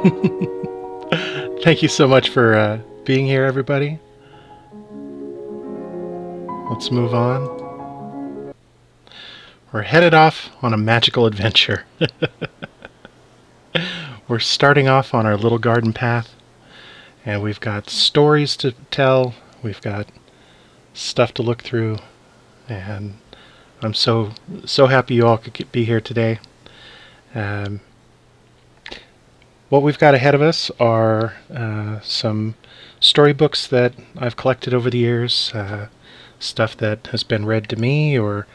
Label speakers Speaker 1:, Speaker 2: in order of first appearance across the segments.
Speaker 1: Thank you so much for being here, everybody. Let's move on. We're headed off on a magical adventure. We're starting off on our little garden path, and we've got stories to tell, we've got stuff to look through, and I'm so happy you all could be here today. What we've got ahead of us are some storybooks that I've collected over the years, stuff that has been read to me or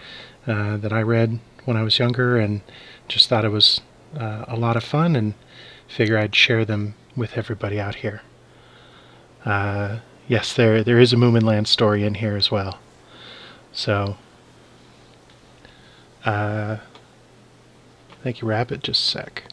Speaker 1: that I read when I was younger and just thought it was a lot of fun and figure I'd share them with everybody out here. Yes, there is a Moominland story in here as well. So, thank you, Rabbit. Just a sec.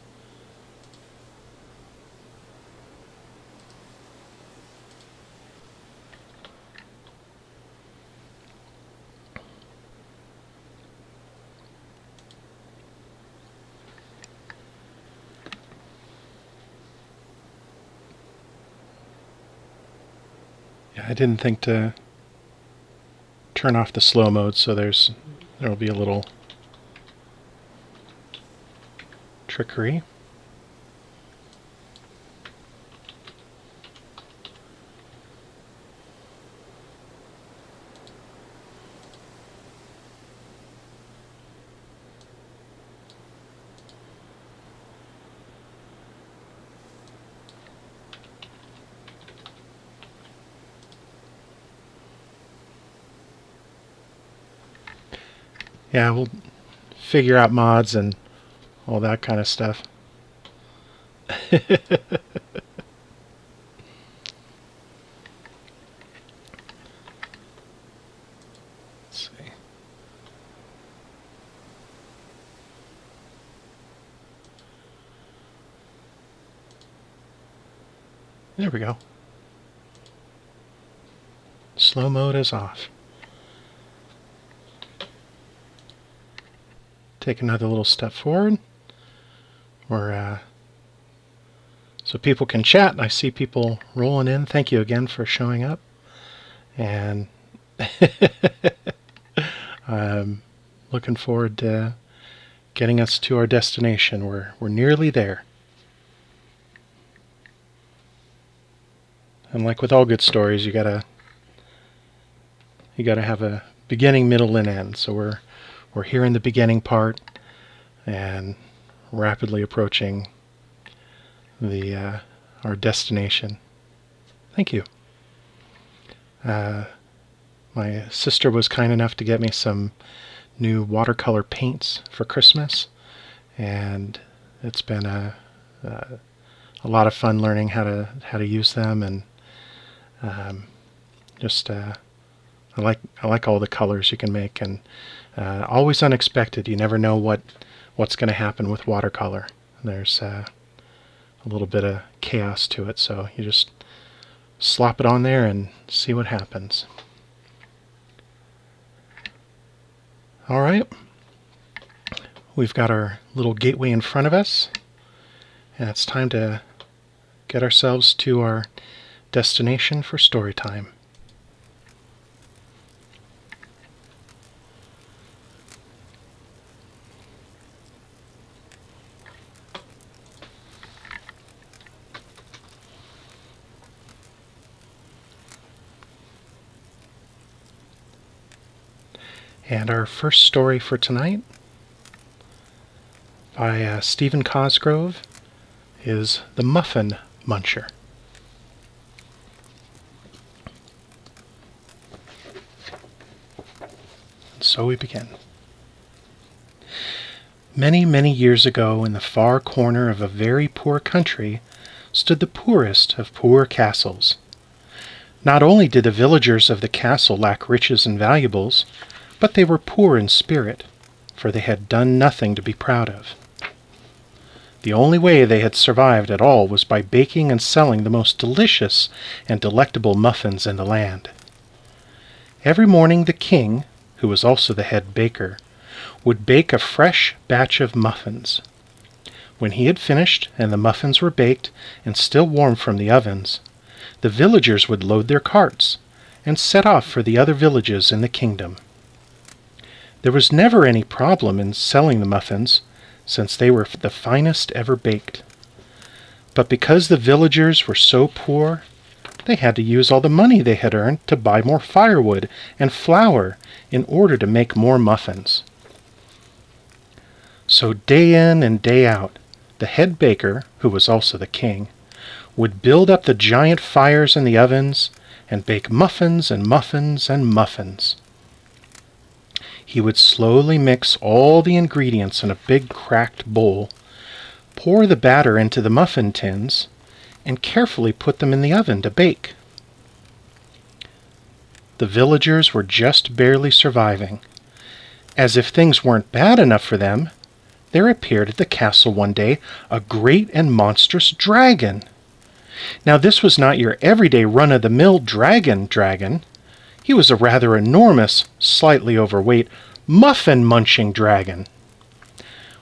Speaker 1: I didn't think to turn off the slow mode, so there'll be a little trickery. Yeah, we'll figure out mods and all that kind of stuff. Let's see. There we go. Slow mode is off. Take another little step forward. So people can chat. I see people rolling in. Thank you again for showing up. And I'm looking forward to getting us to our destination. We're nearly there. And like with all good stories, you gotta have a beginning, middle, and end. So we're here in the beginning part and rapidly approaching our destination. Thank you. My sister was kind enough to get me some new watercolor paints for Christmas, and it's been a lot of fun learning how to use them, and I like all the colors you can make, and always unexpected. You never know what's going to happen with watercolor. There's a little bit of chaos to it, so you just slop it on there and see what happens. All right, we've got our little gateway in front of us, and it's time to get ourselves to our destination for story time. And our first story for tonight, by Stephen Cosgrove, is The Muffin Muncher. And so we begin. Many, many years ago, in the far corner of a very poor country, stood the poorest of poor castles. Not only did the villagers of the castle lack riches and valuables, but they were poor in spirit, for they had done nothing to be proud of. The only way they had survived at all was by baking and selling the most delicious and delectable muffins in the land. Every morning the king, who was also the head baker, would bake a fresh batch of muffins. When he had finished, and the muffins were baked and still warm from the ovens, the villagers would load their carts and set off for the other villages in the kingdom. There was never any problem in selling the muffins, since they were the finest ever baked. But because the villagers were so poor, they had to use all the money they had earned to buy more firewood and flour in order to make more muffins. So day in and day out, the head baker, who was also the king, would build up the giant fires in the ovens and bake muffins and muffins and muffins. He would slowly mix all the ingredients in a big cracked bowl, pour the batter into the muffin tins, and carefully put them in the oven to bake. The villagers were just barely surviving. As if things weren't bad enough for them, there appeared at the castle one day a great and monstrous dragon. Now this was not your everyday run-of-the-mill dragon. He was a rather enormous, slightly overweight, muffin-munching dragon.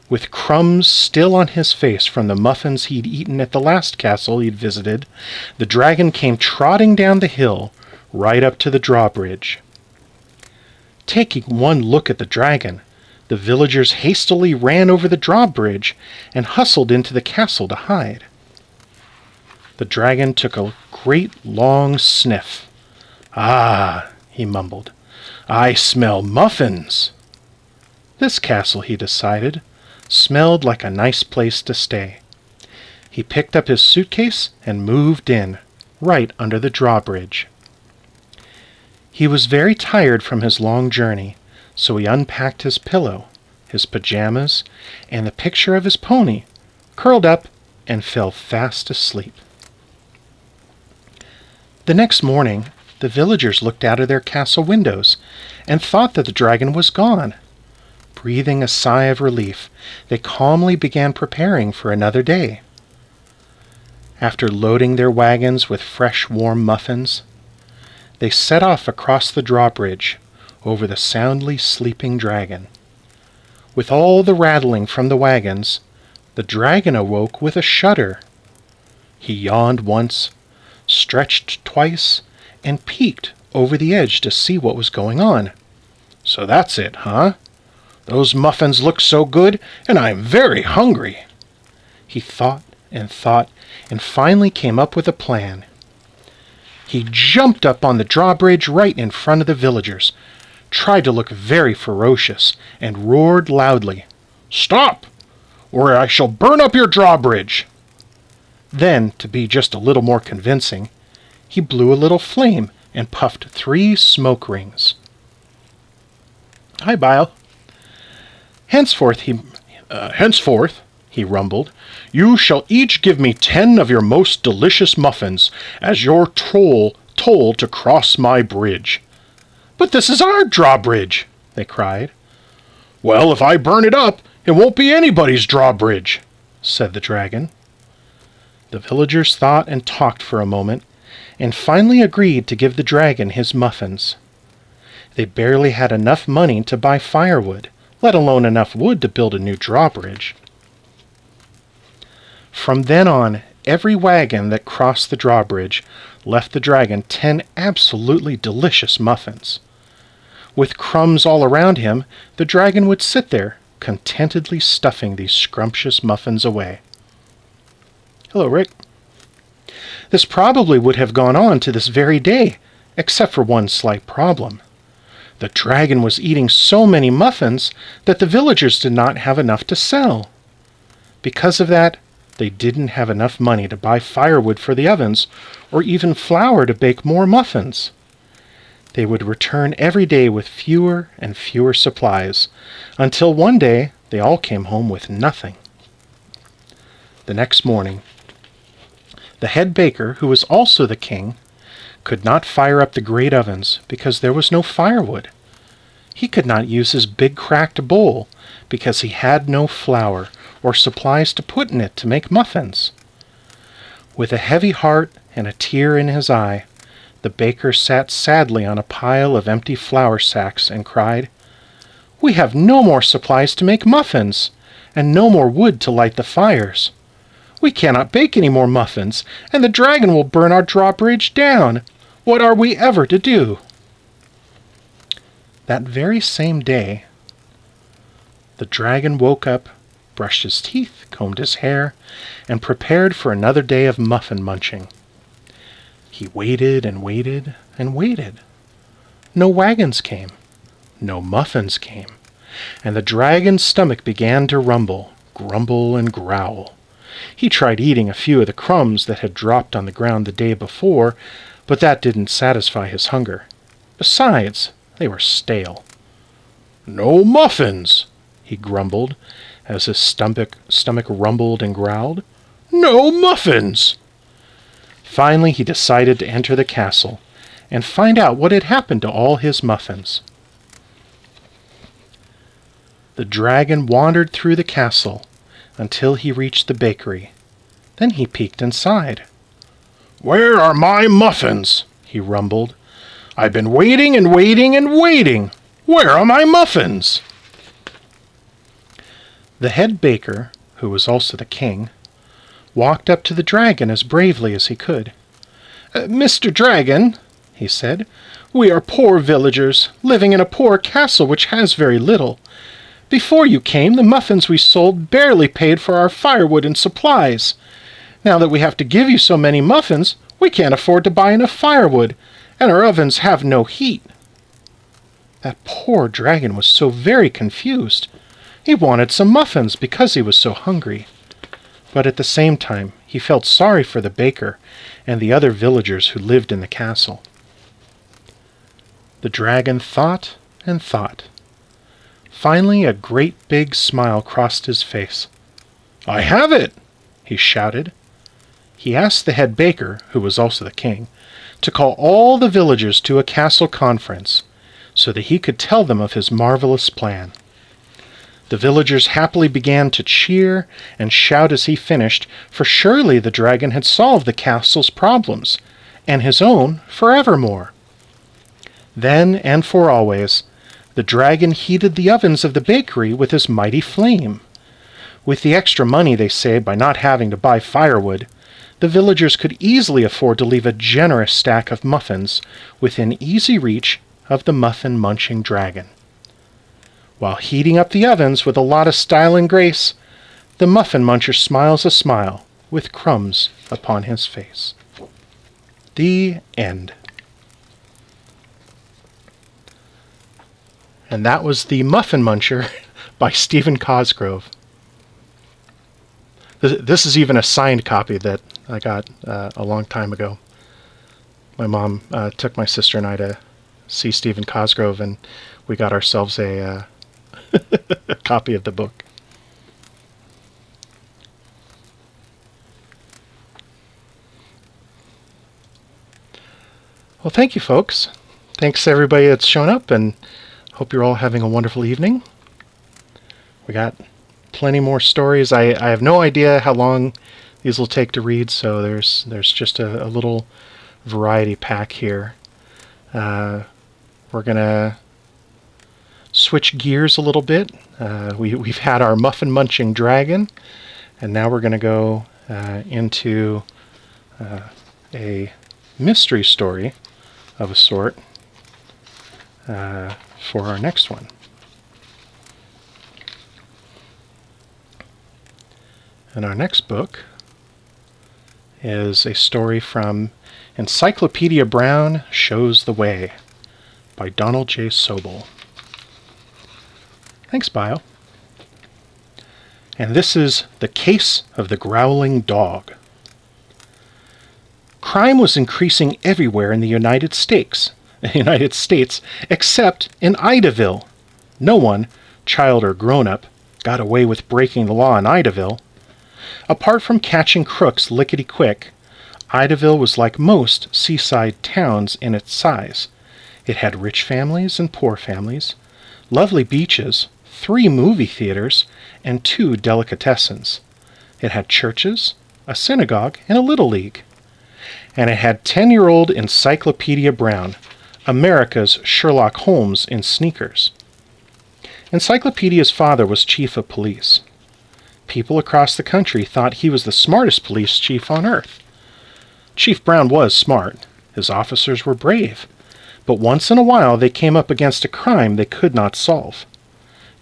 Speaker 1: With crumbs still on his face from the muffins he'd eaten at the last castle he'd visited, the dragon came trotting down the hill, right up to the drawbridge. Taking one look at the dragon, the villagers hastily ran over the drawbridge and hustled into the castle to hide. The dragon took a great long sniff. "Ah," he mumbled, "I smell muffins." This castle, he decided, smelled like a nice place to stay. He picked up his suitcase and moved in, right under the drawbridge. He was very tired from his long journey, so he unpacked his pillow, his pajamas, and the picture of his pony, curled up, and fell fast asleep. The next morning, the villagers looked out of their castle windows and thought that the dragon was gone. Breathing a sigh of relief, they calmly began preparing for another day. After loading their wagons with fresh, warm muffins, they set off across the drawbridge over the soundly sleeping dragon. With all the rattling from the wagons, the dragon awoke with a shudder. He yawned once, stretched twice, and peeked over the edge to see what was going on. "So that's it, huh? Those muffins look so good, and I'm very hungry." He thought, and finally came up with a plan. He jumped up on the drawbridge right in front of the villagers, tried to look very ferocious, and roared loudly, "Stop, or I shall burn up your drawbridge!" Then, to be just a little more convincing, he blew a little flame and puffed 3 smoke rings. "Hi, Bile." Henceforth, he rumbled, "you shall each give me 10 of your most delicious muffins as your toll to cross my bridge." "But this is our drawbridge," they cried. "Well, if I burn it up, it won't be anybody's drawbridge," said the dragon. The villagers thought and talked for a moment, and finally agreed to give the dragon his muffins. They barely had enough money to buy firewood, let alone enough wood to build a new drawbridge. From then on, every wagon that crossed the drawbridge left the dragon 10 absolutely delicious muffins. With crumbs all around him, the dragon would sit there, contentedly stuffing these scrumptious muffins away. "Hello, Rick." This probably would have gone on to this very day, except for one slight problem. The dragon was eating so many muffins that the villagers did not have enough to sell. Because of that, they didn't have enough money to buy firewood for the ovens, or even flour to bake more muffins. They would return every day with fewer and fewer supplies, until one day they all came home with nothing. The next morning, the head baker, who was also the king, could not fire up the great ovens because there was no firewood. He could not use his big cracked bowl because he had no flour or supplies to put in it to make muffins. With a heavy heart and a tear in his eye, the baker sat sadly on a pile of empty flour sacks and cried, "We have no more supplies to make muffins, and no more wood to light the fires. We cannot bake any more muffins, and the dragon will burn our drawbridge down. What are we ever to do?" That very same day, the dragon woke up, brushed his teeth, combed his hair, and prepared for another day of muffin munching. He waited and waited and waited. No wagons came. No muffins came. And the dragon's stomach began to rumble, grumble, and growl. He tried eating a few of the crumbs that had dropped on the ground the day before, but that didn't satisfy his hunger. Besides, they were stale. "No muffins," he grumbled, as his stomach rumbled and growled. "No muffins!" Finally, he decided to enter the castle and find out what had happened to all his muffins. The dragon wandered through the castle until he reached the bakery. Then he peeked inside. "Where are my muffins?" he rumbled. "I've been waiting and waiting and waiting. Where are my muffins?" The head baker, who was also the king, walked up to the dragon as bravely as he could. "Mr. Dragon," he said, "we are poor villagers, living in a poor castle which has very little. Before you came, the muffins we sold barely paid for our firewood and supplies. Now that we have to give you so many muffins, we can't afford to buy enough firewood, and our ovens have no heat." That poor dragon was so very confused. He wanted some muffins because he was so hungry. But at the same time, he felt sorry for the baker and the other villagers who lived in the castle. The dragon thought and thought. Finally, a great big smile crossed his face. "I have it!" he shouted. He asked the head baker, who was also the king, to call all the villagers to a castle conference so that he could tell them of his marvelous plan. The villagers happily began to cheer and shout as he finished, for surely the dragon had solved the castle's problems, and his own forevermore. Then and for always, the dragon heated the ovens of the bakery with his mighty flame. With the extra money they saved by not having to buy firewood, the villagers could easily afford to leave a generous stack of muffins within easy reach of the muffin-munching dragon. While heating up the ovens with a lot of style and grace, the muffin muncher smiles a smile with crumbs upon his face. The end. And that was The Muffin Muncher by Stephen Cosgrove. This is even a signed copy that I got a long time ago. My mom took my sister and I to see Stephen Cosgrove, and we got ourselves a copy of the book. Well, thank you, folks. Thanks to everybody that's shown up, and hope you're all having a wonderful evening. We got plenty more stories. I have no idea how long these will take to read, so there's just a little variety pack here. We're gonna switch gears a little bit. We've had our muffin munching dragon, and now we're gonna go into a mystery story of a sort for our next one. And our next book is a story from Encyclopedia Brown Shows the Way by Donald J. Sobol. Thanks, Bio. And this is The Case of the Growling Dog. Crime was increasing everywhere in the United States, except in Idaville. No one, child or grown-up, got away with breaking the law in Idaville. Apart from catching crooks lickety-quick, Idaville was like most seaside towns in its size. It had rich families and poor families, lovely beaches, 3 movie theaters, and 2 delicatessens. It had churches, a synagogue, and a little league. And it had 10-year-old Encyclopedia Brown, America's Sherlock Holmes in sneakers. Encyclopedia's father was chief of police. people across the country thought he was the smartest police chief on earth. Chief Brown was smart. His officers were brave. But once in a while they came up against a crime they could not solve.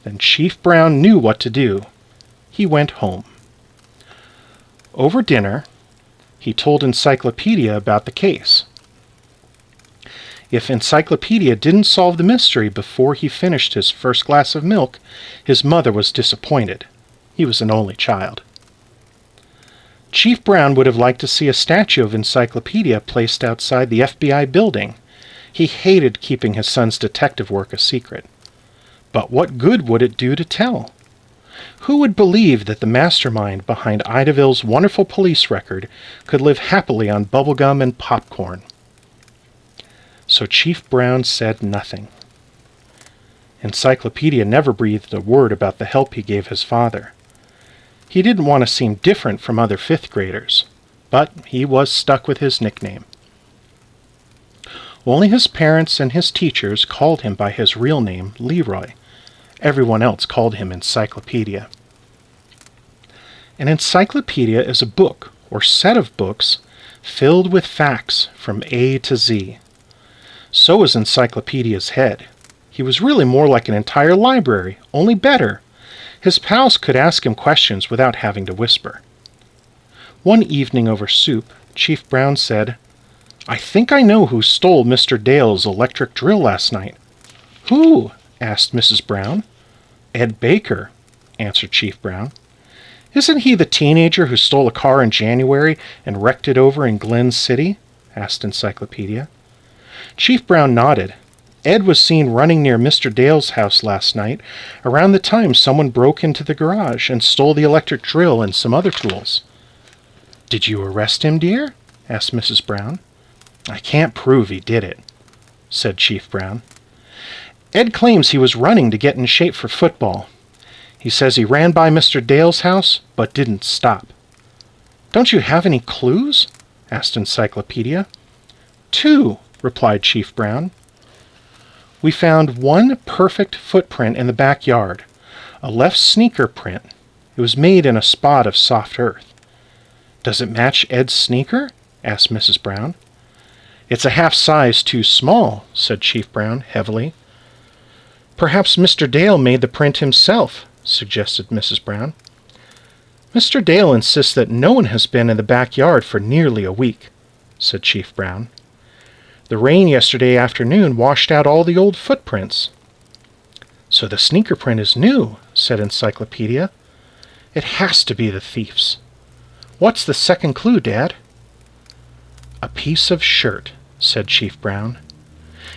Speaker 1: Then Chief Brown knew what to do. He went home. Over dinner, he told Encyclopedia about the case. If Encyclopedia didn't solve the mystery before he finished his first glass of milk, his mother was disappointed. He was an only child. Chief Brown would have liked to see a statue of Encyclopedia placed outside the FBI building. He hated keeping his son's detective work a secret. But what good would it do to tell? Who would believe that the mastermind behind Idaville's wonderful police record could live happily on bubblegum and popcorn? So Chief Brown said nothing. Encyclopedia never breathed a word about the help he gave his father. He didn't want to seem different from other fifth graders, but he was stuck with his nickname. Only his parents and his teachers called him by his real name, Leroy. Everyone else called him Encyclopedia. An encyclopedia is a book or set of books filled with facts from A to Z. So was Encyclopedia's head. He was really more like an entire library, only better. His pals could ask him questions without having to whisper. One evening over soup, Chief Brown said, "I think I know who stole Mr. Dale's electric drill last night." "Who?" asked Mrs. Brown. "Ed Baker," answered Chief Brown. "Isn't he the teenager who stole a car in January and wrecked it over in Glen City?" asked Encyclopedia. Chief Brown nodded. Ed was seen running near Mr. Dale's house last night, around the time someone broke into the garage and stole the electric drill and some other tools. "Did you arrest him, dear?" asked Mrs. Brown. "I can't prove he did it," said Chief Brown. "Ed claims he was running to get in shape for football. He says he ran by Mr. Dale's house, but didn't stop." "Don't you have any clues?" asked Encyclopedia. "Two," replied Chief Brown. "We found one perfect footprint in the backyard, a left sneaker print. It was made in a spot of soft earth." "Does it match Ed's sneaker?" asked Mrs. Brown. "It's a half size too small," said Chief Brown heavily. "Perhaps Mr. Dale made the print himself," suggested Mrs. Brown. "Mr. Dale insists that no one has been in the backyard for nearly a week," said Chief Brown. "The rain yesterday afternoon washed out all the old footprints." "So the sneaker print is new," said Encyclopedia. "It has to be the thief's. What's the second clue, Dad?" "A piece of shirt," said Chief Brown.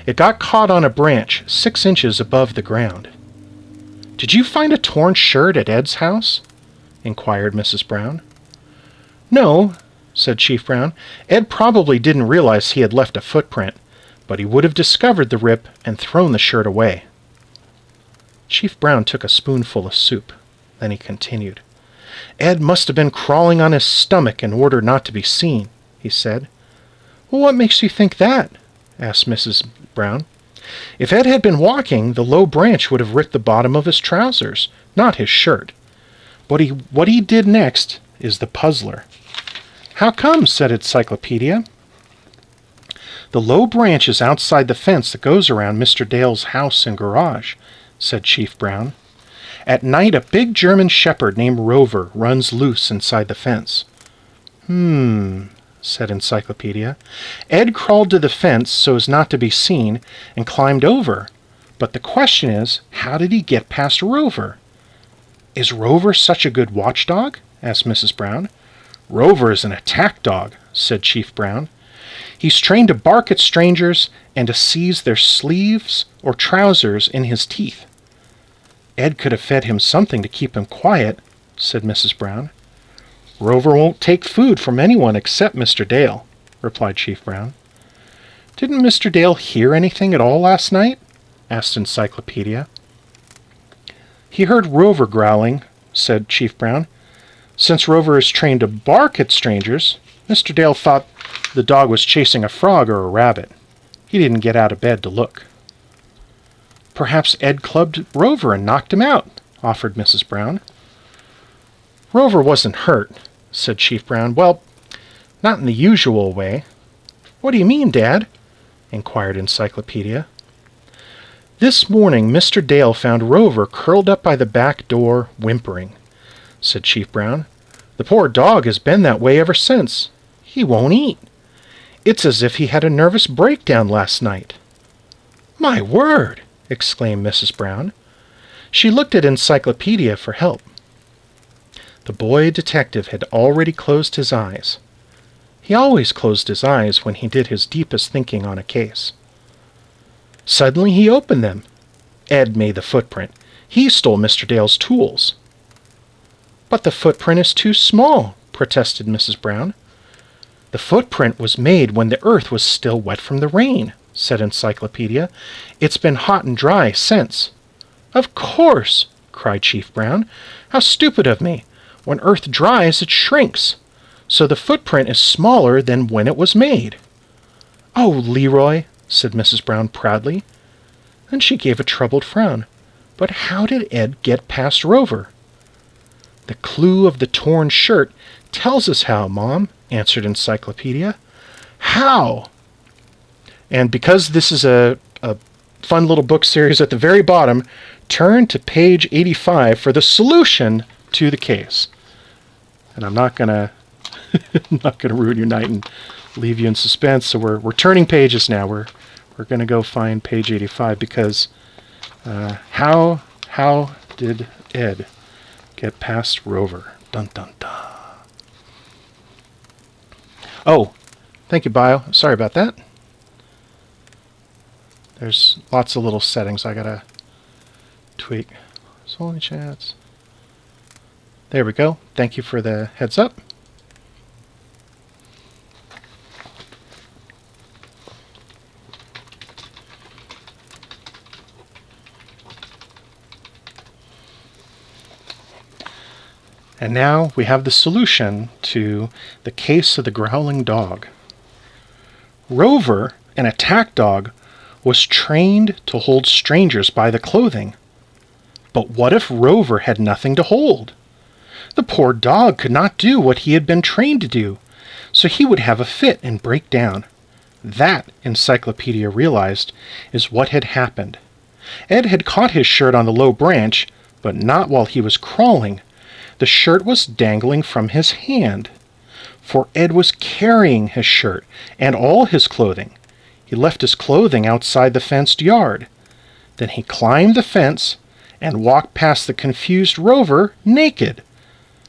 Speaker 1: "It got caught on a branch 6 inches above the ground." "Did you find a torn shirt at Ed's house?" inquired Mrs. Brown. "No," said Chief Brown. "Ed probably didn't realize he had left a footprint, but he would have discovered the rip and thrown the shirt away." Chief Brown took a spoonful of soup. Then he continued. "Ed must have been crawling on his stomach in order not to be seen," he said. "Well, what makes you think that?" asked Mrs. Brown. "If Ed had been walking, the low branch would have ripped the bottom of his trousers, not his shirt. But what he did next is the puzzler." "How come?" said Encyclopedia. "The low branch is outside the fence that goes around Mr. Dale's house and garage," said Chief Brown. "At night a big German shepherd named Rover runs loose inside the fence." Said Encyclopedia. "Ed crawled to the fence so as not to be seen and climbed over. But the question is, how did he get past Rover?" "Is Rover such a good watchdog?" asked Mrs. Brown. "Rover is an attack dog," said Chief Brown. "He's trained to bark at strangers and to seize their sleeves or trousers in his teeth." "Ed could have fed him something to keep him quiet," said Mrs. Brown. "Rover won't take food from anyone except Mr. Dale," replied Chief Brown. "Didn't Mr. Dale hear anything at all last night?" asked Encyclopedia. "He heard Rover growling," said Chief Brown. "Since Rover is trained to bark at strangers, Mr. Dale thought the dog was chasing a frog or a rabbit. He didn't get out of bed to look." "Perhaps Ed clubbed Rover and knocked him out," offered Mrs. Brown. Rover wasn't hurt, said Chief Brown. Well, not in the usual way. What do you mean, Dad? Inquired Encyclopedia. This morning Mr. Dale found Rover curled up by the back door, whimpering, said Chief Brown. The poor dog has been that way ever since. He won't eat. It's as if he had a nervous breakdown last night. My word! Exclaimed Mrs. Brown. She looked at Encyclopedia for help. The boy detective had already closed his eyes. He always closed his eyes when he did his deepest thinking on a case. Suddenly he opened them. Ed made the footprint. He stole Mr. Dale's tools. But the footprint is too small, protested Mrs. Brown. The footprint was made when the earth was still wet from the rain, said Encyclopedia. It's been hot and dry since. Of course, cried Chief Brown. How stupid of me. When earth dries, it shrinks. So the footprint is smaller than when it was made. Oh, Leroy, said Mrs. Brown proudly. Then she gave a troubled frown. But how did Ed get past Rover? The clue of the torn shirt tells us how, Mom, answered Encyclopedia. How? And because this is a fun little book series at the very bottom, turn to page 85 for the solution to the case. And I'm not gonna ruin your night and leave you in suspense. So we're turning pages now. We're gonna go find page 85 because how did Ed get past Rover? Dun dun dun. Oh, thank you, Bio. Sorry about that. There's lots of little settings I gotta tweak. Only chats. There we go. Thank you for the heads up. And now we have the solution to the case of the growling dog. Rover, an attack dog, was trained to hold strangers by the clothing. But what if Rover had nothing to hold? The poor dog could not do what he had been trained to do, so he would have a fit and break down. That, Encyclopedia realized, is what had happened. Ed had caught his shirt on the low branch, but not while he was crawling. The shirt was dangling from his hand, for Ed was carrying his shirt and all his clothing. He left his clothing outside the fenced yard. Then he climbed the fence and walked past the confused Rover naked.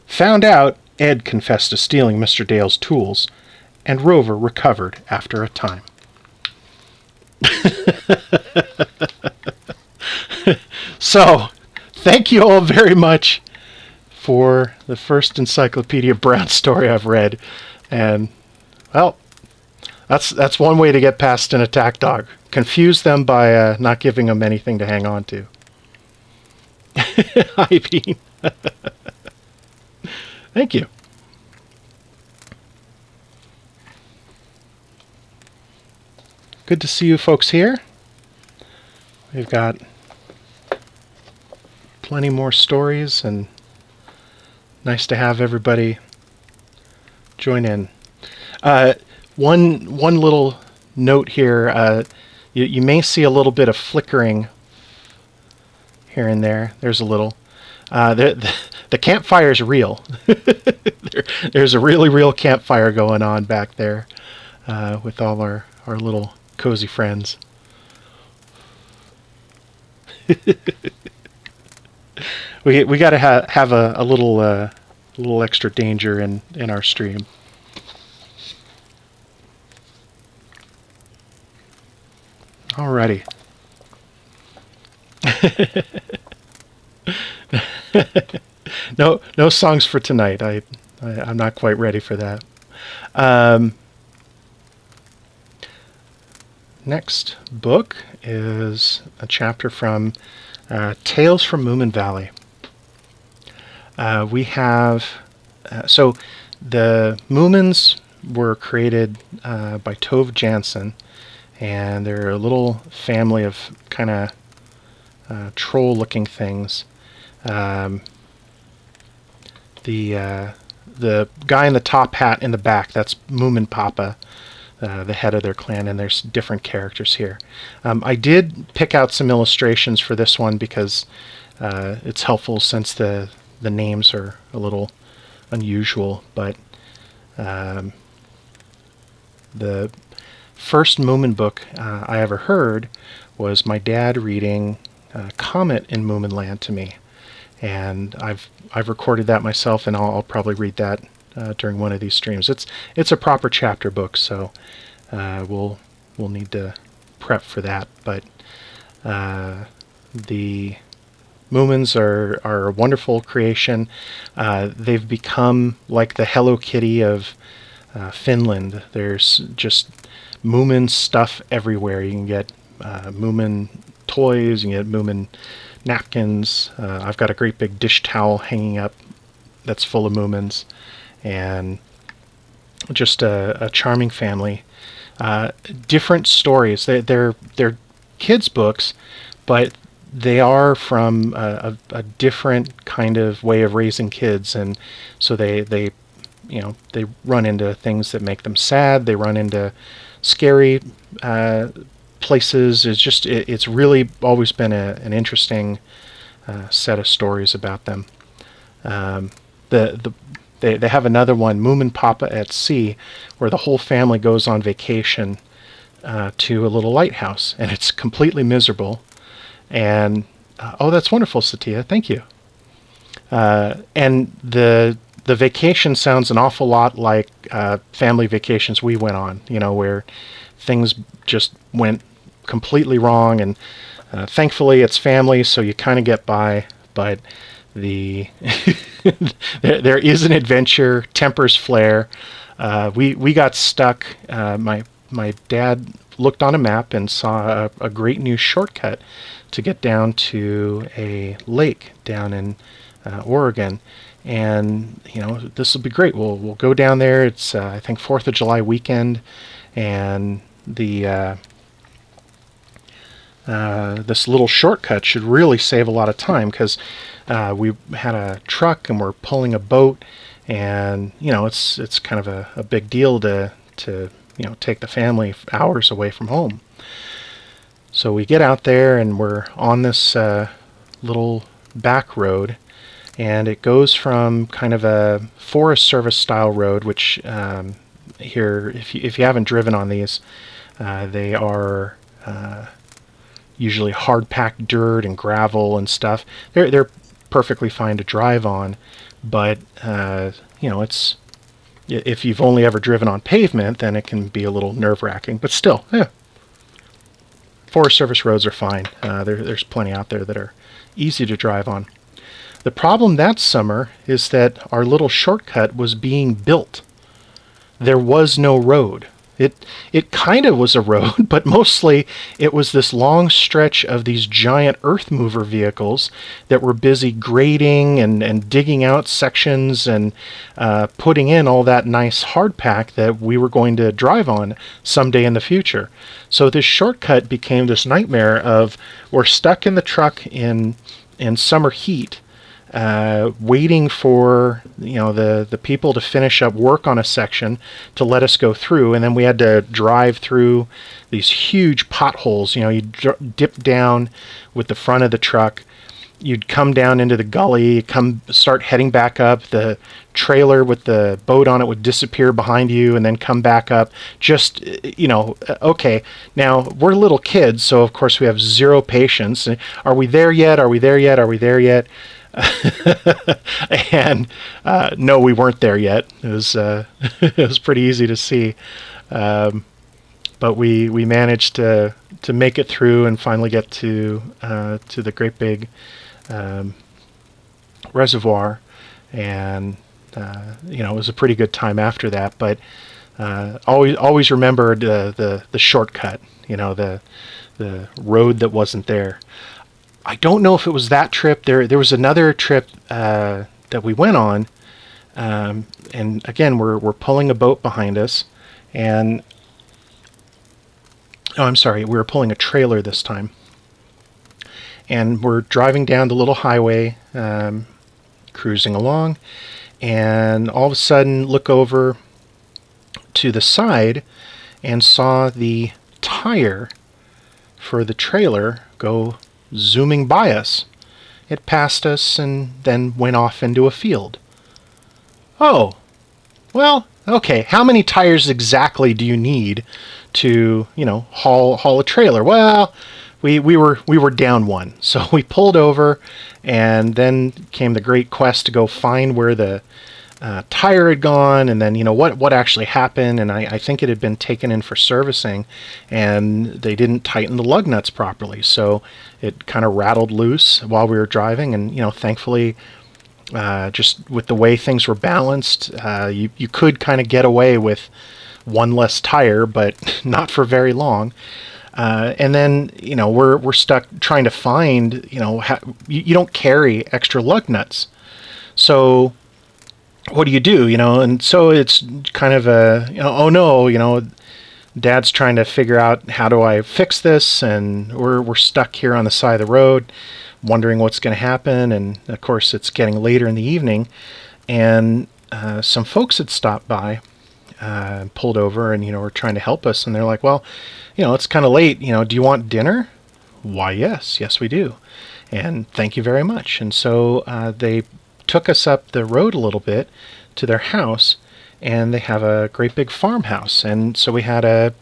Speaker 1: Found out, Ed confessed to stealing Mr. Dale's tools, and Rover recovered after a time. So, thank you all very much for the first Encyclopedia Brown story I've read. And, well, that's one way to get past an attack dog. Confuse them by not giving them anything to hang on to. Hi, Bean. Thank you. Good to see you folks here. We've got plenty more stories, and nice to have everybody join in. One little note here. You may see a little bit of flickering here and there. There's a little. The campfire is real. There's a really real campfire going on back there with all our little cozy friends. We got to have a little extra danger in our stream. Alrighty. No songs for tonight. I'm not quite ready for that. Next book is a chapter from Tales from Moominvalley. We have so the Moomins were created by Tove Jansson, and they're a little family of kind of troll-looking things. the guy in the top hat in the back, that's Moomin Papa, the head of their clan, and there's different characters here. I did pick out some illustrations for this one because it's helpful since the names are a little unusual, but the first Moomin book I ever heard was my dad reading Comet in Moominland to me, and I've recorded that myself, and I'll probably read that during one of these streams. It's a proper chapter book, so we'll need to prep for that. But the Moomins are a wonderful creation. They've become like the Hello Kitty of Finland. There's just Moomin stuff everywhere. You can get Moomin toys, you can get Moomin napkins. I've got a great big dish towel hanging up that's full of Moomins, and just a charming family. Different stories. They're kids' books, but they are from a different kind of way of raising kids, and so they run into things that make them sad. They run into scary places. It's really always been an interesting set of stories about them. They have another one, Moomin Papa at Sea, where the whole family goes on vacation to a little lighthouse, and it's completely miserable. And oh, that's wonderful, Satya. Thank you. And the vacation sounds an awful lot like family vacations we went on, where things just went completely wrong, and thankfully it's family, so you kind of get by, but there is an adventure, tempers flare. We got stuck. My dad looked on a map and saw a great new shortcut to get down to a lake down in Oregon. And this will be great. We'll go down there. It's I think 4th of July weekend, and this little shortcut should really save a lot of time, because we had a truck and we're pulling a boat, and it's kind of a big deal to take the family hours away from home. So we get out there and we're on this little back road, and it goes from kind of a Forest Service style road, which here, if you haven't driven on these, they are usually hard packed dirt and gravel and stuff. They're perfectly fine to drive on, but it's, if you've only ever driven on pavement, then it can be a little nerve-wracking. But still, Forest Service roads are fine. There's plenty out there that are easy to drive on. The problem that summer is that our little shortcut was being built. There was no road. It kind of was a road, but mostly it was this long stretch of these giant earth mover vehicles that were busy grading and digging out sections and putting in all that nice hardpack that we were going to drive on someday in the future. So this shortcut became this nightmare of, we're stuck in the truck in summer heat, waiting for the people to finish up work on a section to let us go through, and then we had to drive through these huge potholes. You dip down with the front of the truck, you'd come down into the gully, start heading back up. The trailer with the boat on it would disappear behind you and then come back up. Just, okay, now we're little kids, so of course we have zero patience. Are we there yet? Are we there yet? Are we there yet? And no, we weren't there yet. It was it was pretty easy to see, but we managed to make it through and finally get to the great big reservoir, and it was a pretty good time after that. But always remembered the shortcut, the road that wasn't there. I don't know if it was that trip. There was another trip that we went on, and again we're pulling a boat behind us, and I'm sorry, we were pulling a trailer this time, and we're driving down the little highway, cruising along, and all of a sudden look over to the side and saw the tire for the trailer go zooming by us. It passed us and then went off into a field. Oh, well, okay, how many tires exactly do you need to, haul a trailer? Well, we were down one, so we pulled over, and then came the great quest to go find where the tire had gone, and then what actually happened. And I think it had been taken in for servicing, and they didn't tighten the lug nuts properly, so it kind of rattled loose while we were driving. And thankfully, just with the way things were balanced, you could kind of get away with one less tire, but not for very long. And then we're stuck trying to find you don't carry extra lug nuts, so what do you do? And so it's kind of a oh no, Dad's trying to figure out, how do I fix this, and we're stuck here on the side of the road, wondering what's going to happen. And of course it's getting later in the evening, and some folks had stopped by, pulled over, and were trying to help us, and they're like, well, it's kind of late, do you want dinner? Why, yes we do, and thank you very much. And so they took us up the road a little bit to their house, and they have a great big farmhouse. And so we had a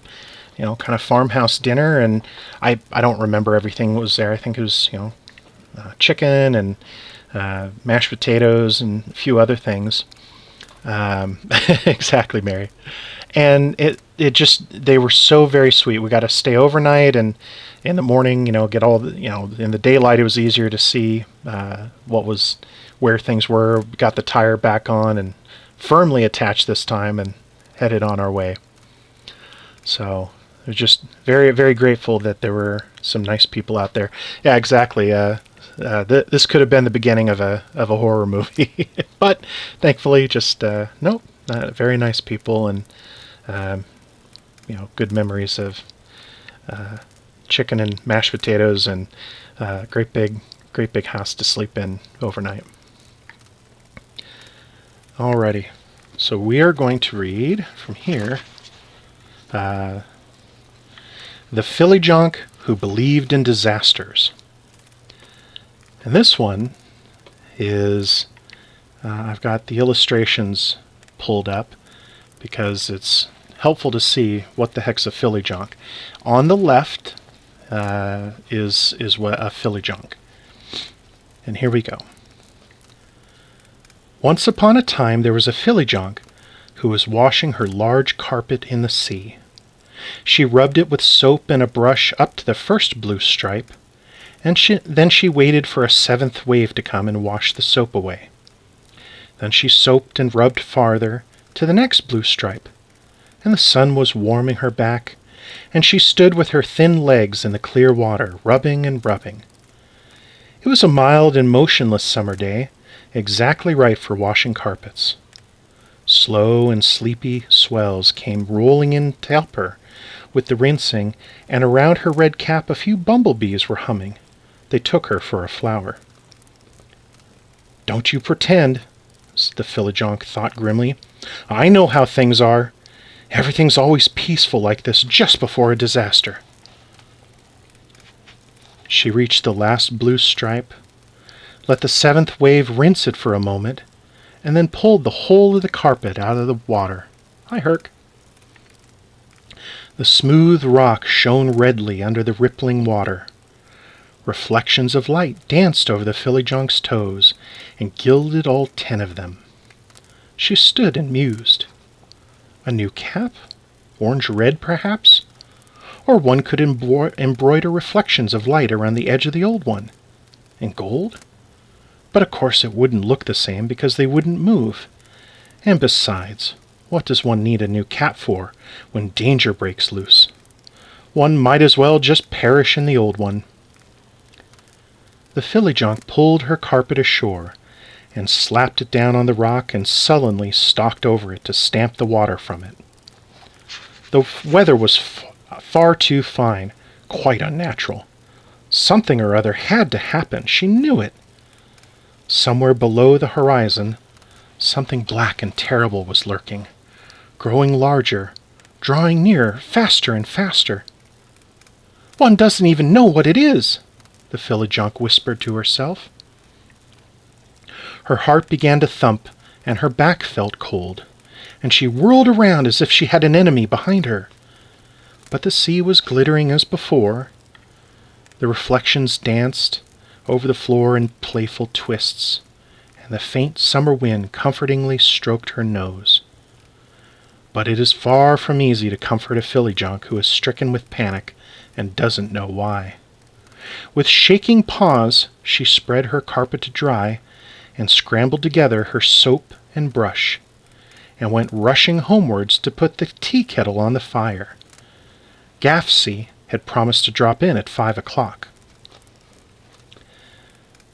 Speaker 1: kind of farmhouse dinner, and I don't remember everything that was there. I think it was chicken and mashed potatoes and a few other things. Exactly, Mary. And they were so very sweet. We got to stay overnight, and in the morning, get all the, in the daylight, it was easier to see where things were. We got the tire back on and firmly attached this time, and headed on our way. So I was just very, very grateful that there were some nice people out there. Yeah, exactly. This could have been the beginning of a horror movie, but thankfully, just nope. Very nice people, and good memories of chicken and mashed potatoes, and great big house to sleep in overnight. Alrighty, so we are going to read from here, The Fillyjonk Who Believed in Disasters. And this one is, I've got the illustrations pulled up because it's helpful to see what the heck's a Fillyjonk. On the left is what a Fillyjonk. And here we go. Once upon a time there was a Fillyjonk who was washing her large carpet in the sea. She rubbed it with soap and a brush up to the first blue stripe, and then she waited for a seventh wave to come and wash the soap away. Then she soaped and rubbed farther to the next blue stripe, and the sun was warming her back, and she stood with her thin legs in the clear water, rubbing and rubbing. It was a mild and motionless summer day, exactly right for washing carpets. Slow and sleepy swells came rolling in to help her with the rinsing, and around her red cap a few bumblebees were humming. They took her for a flower. "Don't you pretend," the Fillyjonk thought grimly. "I know how things are. Everything's always peaceful like this just before a disaster." She reached the last blue stripe, let the seventh wave rinse it for a moment, and then pulled the whole of the carpet out of the water. "Hi, Herc." The smooth rock shone redly under the rippling water. Reflections of light danced over the Fillyjonk's toes and gilded all 10 of them. She stood and mused. A new cap? Orange-red, perhaps? Or one could embroider reflections of light around the edge of the old one. And gold? But of course it wouldn't look the same because they wouldn't move. And besides, what does one need a new cap for when danger breaks loose? One might as well just perish in the old one. The Fillyjonk pulled her carpet ashore and slapped it down on the rock and sullenly stalked over it to stamp the water from it. The weather was far too fine, quite unnatural. Something or other had to happen, she knew it. Somewhere below the horizon, Something black and terrible was lurking, growing larger, drawing nearer, faster and faster. "One doesn't even know what it is," the Fillyjonk whispered to herself. Her heart began to thump, and her back felt cold, and she whirled around as if she had an enemy behind her. But the sea was glittering as before. The reflections danced over the floor in playful twists, and the faint summer wind comfortingly stroked her nose. But it is far from easy to comfort a Fillyjonk who is stricken with panic and doesn't know why. With shaking paws, she spread her carpet to dry and scrambled together her soap and brush, and went rushing homewards to put the tea kettle on the fire. Gaffsy had promised to drop in at 5 o'clock.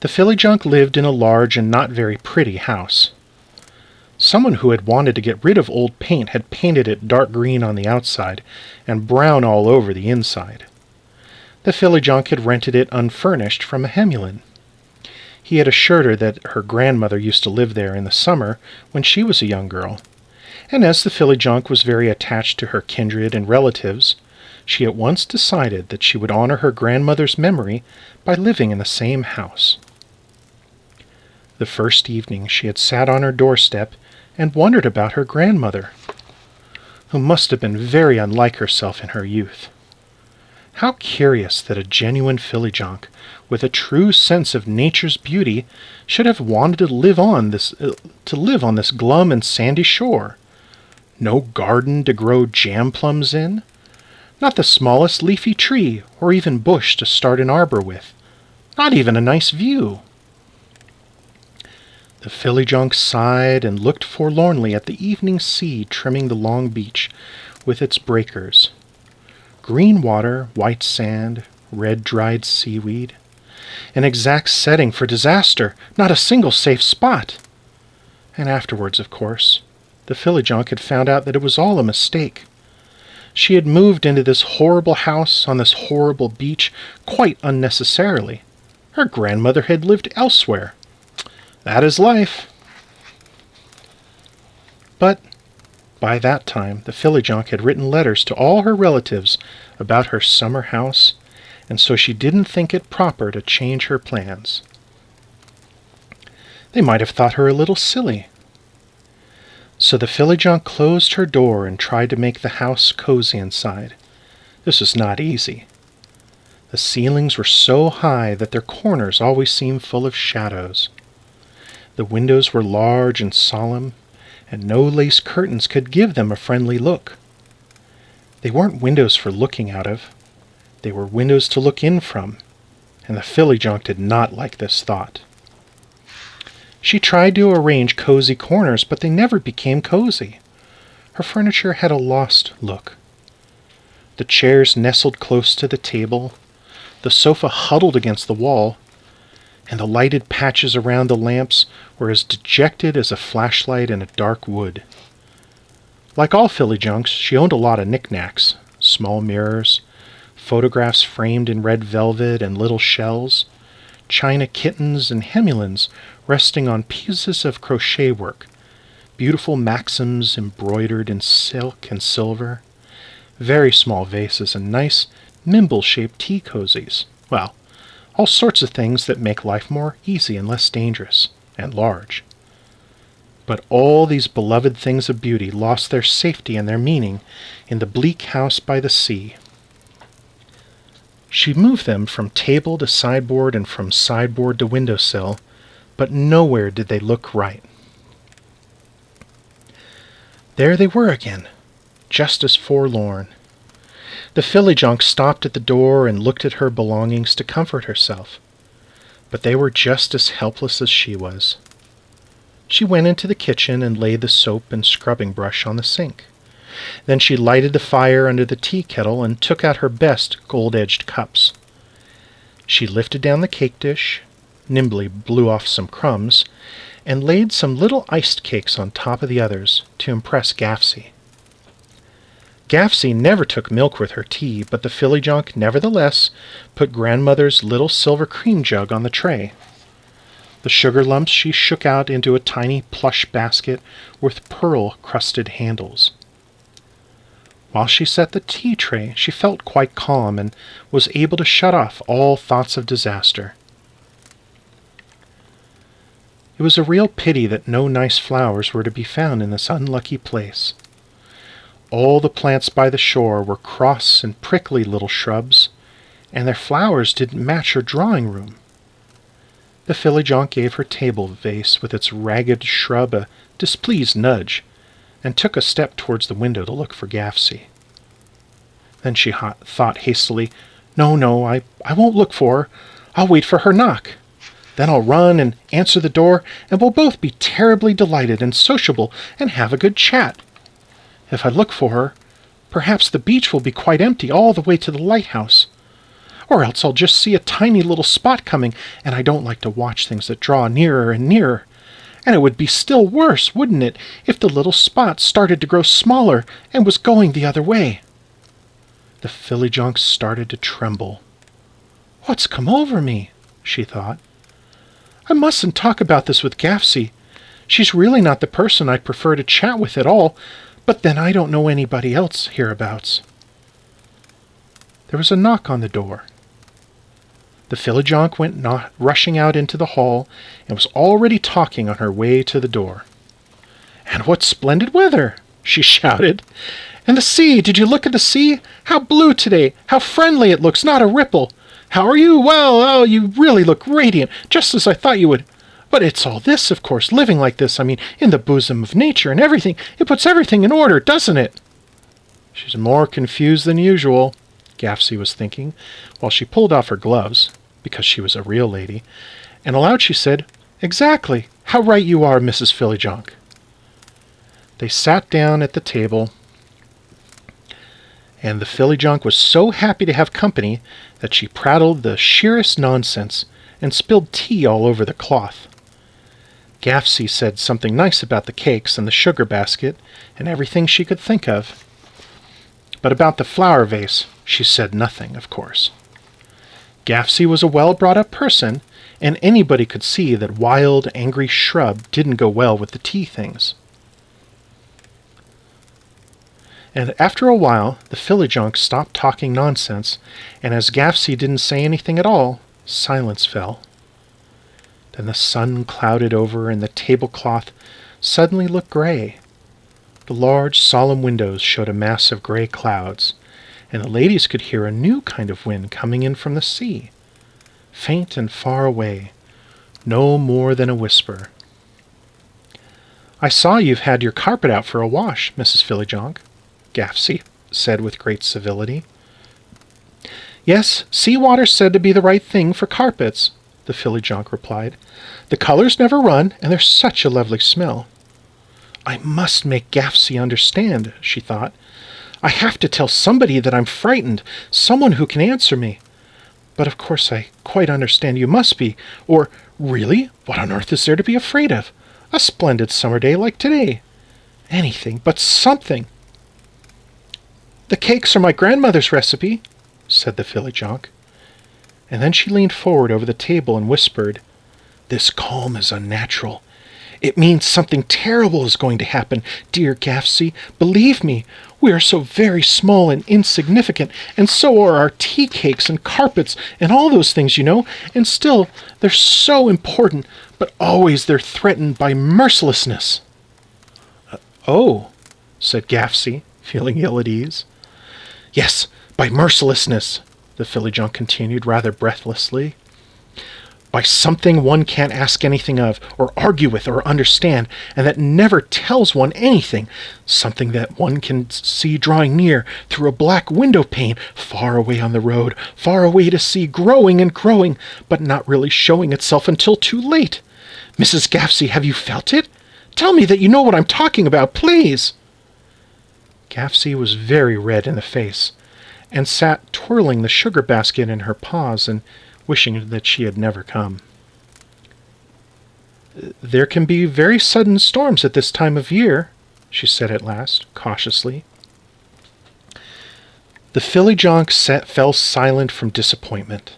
Speaker 1: The Fillyjonk lived in a large and not very pretty house. Someone who had wanted to get rid of old paint had painted it dark green on the outside and brown all over the inside. The Fillyjonk had rented it unfurnished from a Hemulin. He had assured her that her grandmother used to live there in the summer when she was a young girl, and as the Fillyjonk was very attached to her kindred and relatives, she at once decided that she would honor her grandmother's memory by living in the same house. The first evening she had sat on her doorstep and wondered about her grandmother, who must have been very unlike herself in her youth. How curious that a genuine Fillyjonk, with a true sense of nature's beauty, should have wanted to live on this glum and sandy shore. No garden to grow jam plums in, not the smallest leafy tree or even bush to start an arbor with, not even a nice view. The Fillyjonk sighed and looked forlornly at the evening sea trimming the long beach with its breakers. Green water, white sand, red dried seaweed. An exact setting for disaster, not a single safe spot. And afterwards, of course, the Fillyjonk had found out that it was all a mistake. She had moved into this horrible house on this horrible beach quite unnecessarily. Her grandmother had lived elsewhere. That is life. But by that time, the Fillyjonk had written letters to all her relatives about her summer house, and so she didn't think it proper to change her plans. They might have thought her a little silly. So the Fillyjonk closed her door and tried to make the house cozy inside. This was not easy. The ceilings were so high that their corners always seemed full of shadows. The windows were large and solemn, and no lace curtains could give them a friendly look. They weren't windows for looking out of. They were windows to look in from, and the Fillyjonk did not like this thought. She tried to arrange cozy corners, but they never became cozy. Her furniture had a lost look. The chairs nestled close to the table, the sofa huddled against the wall, and the lighted patches around the lamps were as dejected as a flashlight in a dark wood. Like all Fillyjonks, she owned a lot of knickknacks, small mirrors, photographs framed in red velvet and little shells, china kittens and Hemulins resting on pieces of crochet work, beautiful maxims embroidered in silk and silver, very small vases and nice, nimble-shaped tea cozies. Well, all sorts of things that make life more easy and less dangerous, and large. But all these beloved things of beauty lost their safety and their meaning in the bleak house by the sea. She moved them from table to sideboard and from sideboard to windowsill, but nowhere did they look right. There they were again, just as forlorn. The Fillyjonk stopped at the door and looked at her belongings to comfort herself, but they were just as helpless as she was. She went into the kitchen and laid the soap and scrubbing brush on the sink. Then she lighted the fire under the tea kettle and took out her best gold-edged cups. She lifted down the cake dish, nimbly blew off some crumbs, and laid some little iced cakes on top of the others to impress Gaffsy. Gaffsy never took milk with her tea, but the Fillyjonk nevertheless put grandmother's little silver cream jug on the tray. The sugar lumps she shook out into a tiny plush basket with pearl-crusted handles. While she set the tea tray, she felt quite calm and was able to shut off all thoughts of disaster. It was a real pity that no nice flowers were to be found in this unlucky place. All the plants by the shore were cross and prickly little shrubs, and their flowers didn't match her drawing room. The Fillyjonk gave her table vase with its ragged shrub a displeased nudge, and took a step towards the window to look for Gafsy. Then she thought hastily, No, I won't look for her. I'll wait for her knock. Then I'll run and answer the door, and we'll both be terribly delighted and sociable and have a good chat. If I look for her, perhaps the beach will be quite empty all the way to the lighthouse. Or else I'll just see a tiny little spot coming, and I don't like to watch things that draw nearer and nearer. And it would be still worse, wouldn't it, if the little spot started to grow smaller and was going the other way? The Fillyjonk started to tremble. What's come over me? She thought. I mustn't talk about this with Gafsy. She's really not the person I'd prefer to chat with at all, but then I don't know anybody else hereabouts. There was a knock on the door. The Fillyjonk went rushing out into the hall and was already talking on her way to the door. "And what splendid weather!" she shouted. "And the sea! Did you look at the sea? How blue today! How friendly it looks! Not a ripple! How are you? Well, oh, you really look radiant, just as I thought you would. But it's all this, of course, living like this, in the bosom of nature and everything. It puts everything in order, doesn't it?" She's more confused than usual, Gafsy was thinking, while she pulled off her gloves, because she was a real lady, and aloud she said, "Exactly. How right you are, Mrs. Fillyjonk." They sat down at the table, and the Fillyjonk was so happy to have company that she prattled the sheerest nonsense and spilled tea all over the cloth. Gafsy said something nice about the cakes and the sugar basket and everything she could think of. But about the flower vase, she said nothing, of course. Gafsy was a well-brought-up person, and anybody could see that wild, angry shrub didn't go well with the tea things. And after a while, the Fillyjonk stopped talking nonsense, and as Gafsy didn't say anything at all, silence fell. Then the sun clouded over, and the tablecloth suddenly looked gray. The large, solemn windows showed a mass of gray clouds, and the ladies could hear a new kind of wind coming in from the sea, faint and far away, no more than a whisper. "I saw you've had your carpet out for a wash, Mrs. Fillyjonk," Gafsy said with great civility. "Yes, sea-water's said to be the right thing for carpets," the Fillyjonk replied. "The colors never run, and there's such a lovely smell." "I must make Gafsy understand," she thought. "I have to tell somebody that I'm frightened, someone who can answer me. But of course I quite understand you must be, or really, what on earth is there to be afraid of? A splendid summer day like today. Anything but something." "The cakes are my grandmother's recipe," said the Fillyjonk. And then she leaned forward over the table and whispered, "This calm is unnatural. It means something terrible is going to happen, dear Gafsy. Believe me, we are so very small and insignificant, and so are our tea cakes and carpets and all those things, you know, and still they're so important, but always they're threatened by mercilessness." "Oh," said Gafsy, feeling ill at ease. "Yes, by mercilessness," the Fillyjonk continued rather breathlessly. "By something one can't ask anything of, or argue with, or understand, and that never tells one anything, something that one can see drawing near through a black window pane, far away on the road, far away to sea, growing and growing, but not really showing itself until too late. Mrs. Gafsy, have you felt it? Tell me that you know what I'm talking about, please." Gafsy was very red in the face, and sat twirling the sugar basket in her paws and wishing that she had never come. "There can be very sudden storms at this time of year," she said at last, cautiously. The Fillyjonk fell silent from disappointment.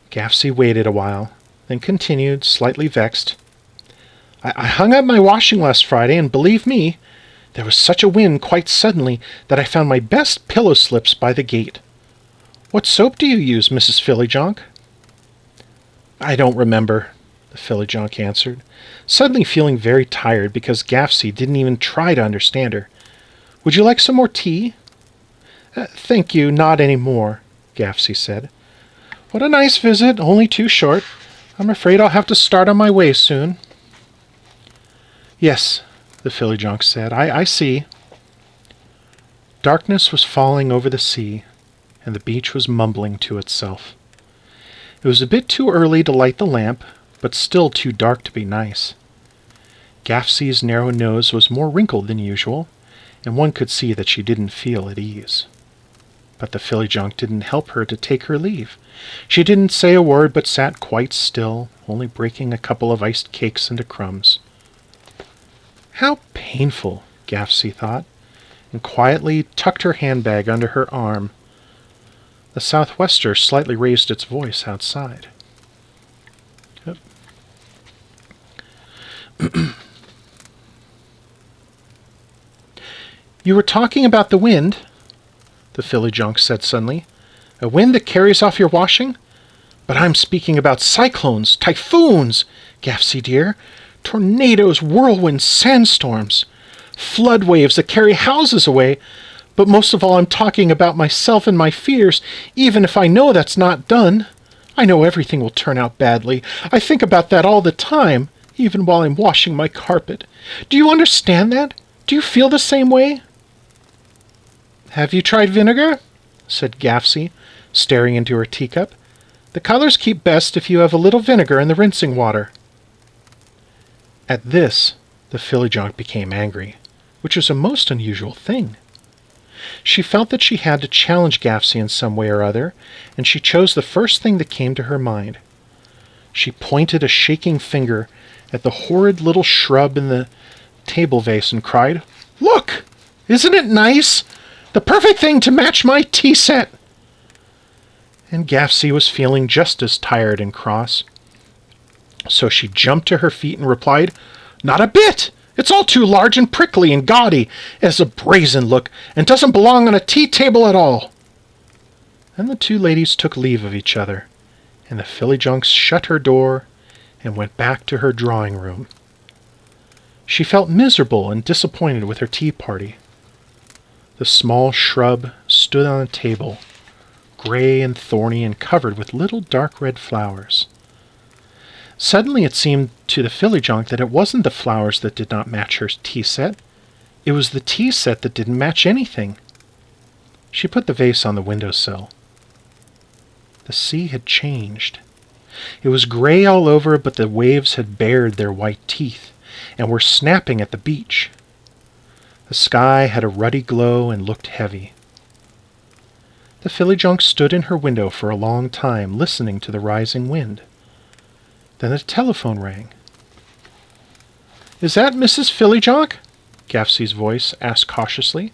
Speaker 1: Gafsy waited a while, then continued, slightly vexed. I hung up my washing last Friday, and believe me, there was such a wind quite suddenly that I found my best pillow slips by the gate. What soap do you use, Mrs. Fillyjonk? I don't remember, the Fillyjonk answered, suddenly feeling very tired because Gaffsy didn't even try to understand her. Would you like some more tea? Thank you, not any more, Gaffsy said. What a nice visit, only too short. I'm afraid I'll have to start on my way soon. Yes, the Fillyjonk said. I see. Darkness was falling over the sea, and the beach was mumbling to itself. It was a bit too early to light the lamp, but still too dark to be nice. Gaffsy's narrow nose was more wrinkled than usual, and one could see that she didn't feel at ease. But the Fillyjonk didn't help her to take her leave. She didn't say a word, but sat quite still, only breaking a couple of iced cakes into crumbs. How painful, Gaffsy thought, and quietly tucked her handbag under her arm. The southwester slightly raised its voice outside. You were talking about the wind, the Fillyjonk said suddenly. A wind that carries off your washing? But I'm speaking about cyclones, typhoons, Gaffsy dear, tornadoes, whirlwinds, sandstorms, flood waves that carry houses away. But most of all, I'm talking about myself and my fears, even if I know that's not done. I know everything will turn out badly. I think about that all the time, even while I'm washing my carpet. Do you understand that? Do you feel the same way? Have you tried vinegar? Said Gaffsy, staring into her teacup. The colors keep best if you have a little vinegar in the rinsing water. At this, the Fillyjonk became angry, which was a most unusual thing. She felt that she had to challenge Gaffsy in some way or other, and she chose the first thing that came to her mind. She pointed a shaking finger at the horrid little shrub in the table vase and cried, Look! Isn't it nice? The perfect thing to match my tea set! And Gaffsy was feeling just as tired and cross. So she jumped to her feet and replied, Not a bit! It's all too large and prickly and gaudy. It has a brazen look, and doesn't belong on a tea table at all. Then the two ladies took leave of each other, and the Fillyjonk shut her door and went back to her drawing room. She felt miserable and disappointed with her tea party. The small shrub stood on a table, gray and thorny and covered with little dark red flowers. Suddenly it seemed to the Fillyjonk that it wasn't the flowers that did not match her tea set. It was the tea set that didn't match anything. She put the vase on the windowsill. The sea had changed. It was gray all over, but the waves had bared their white teeth and were snapping at the beach. The sky had a ruddy glow and looked heavy. The Fillyjonk stood in her window for a long time, listening to the rising wind. Then the telephone rang. Is that Mrs. Fillyjonk? Gaffsy's voice asked cautiously.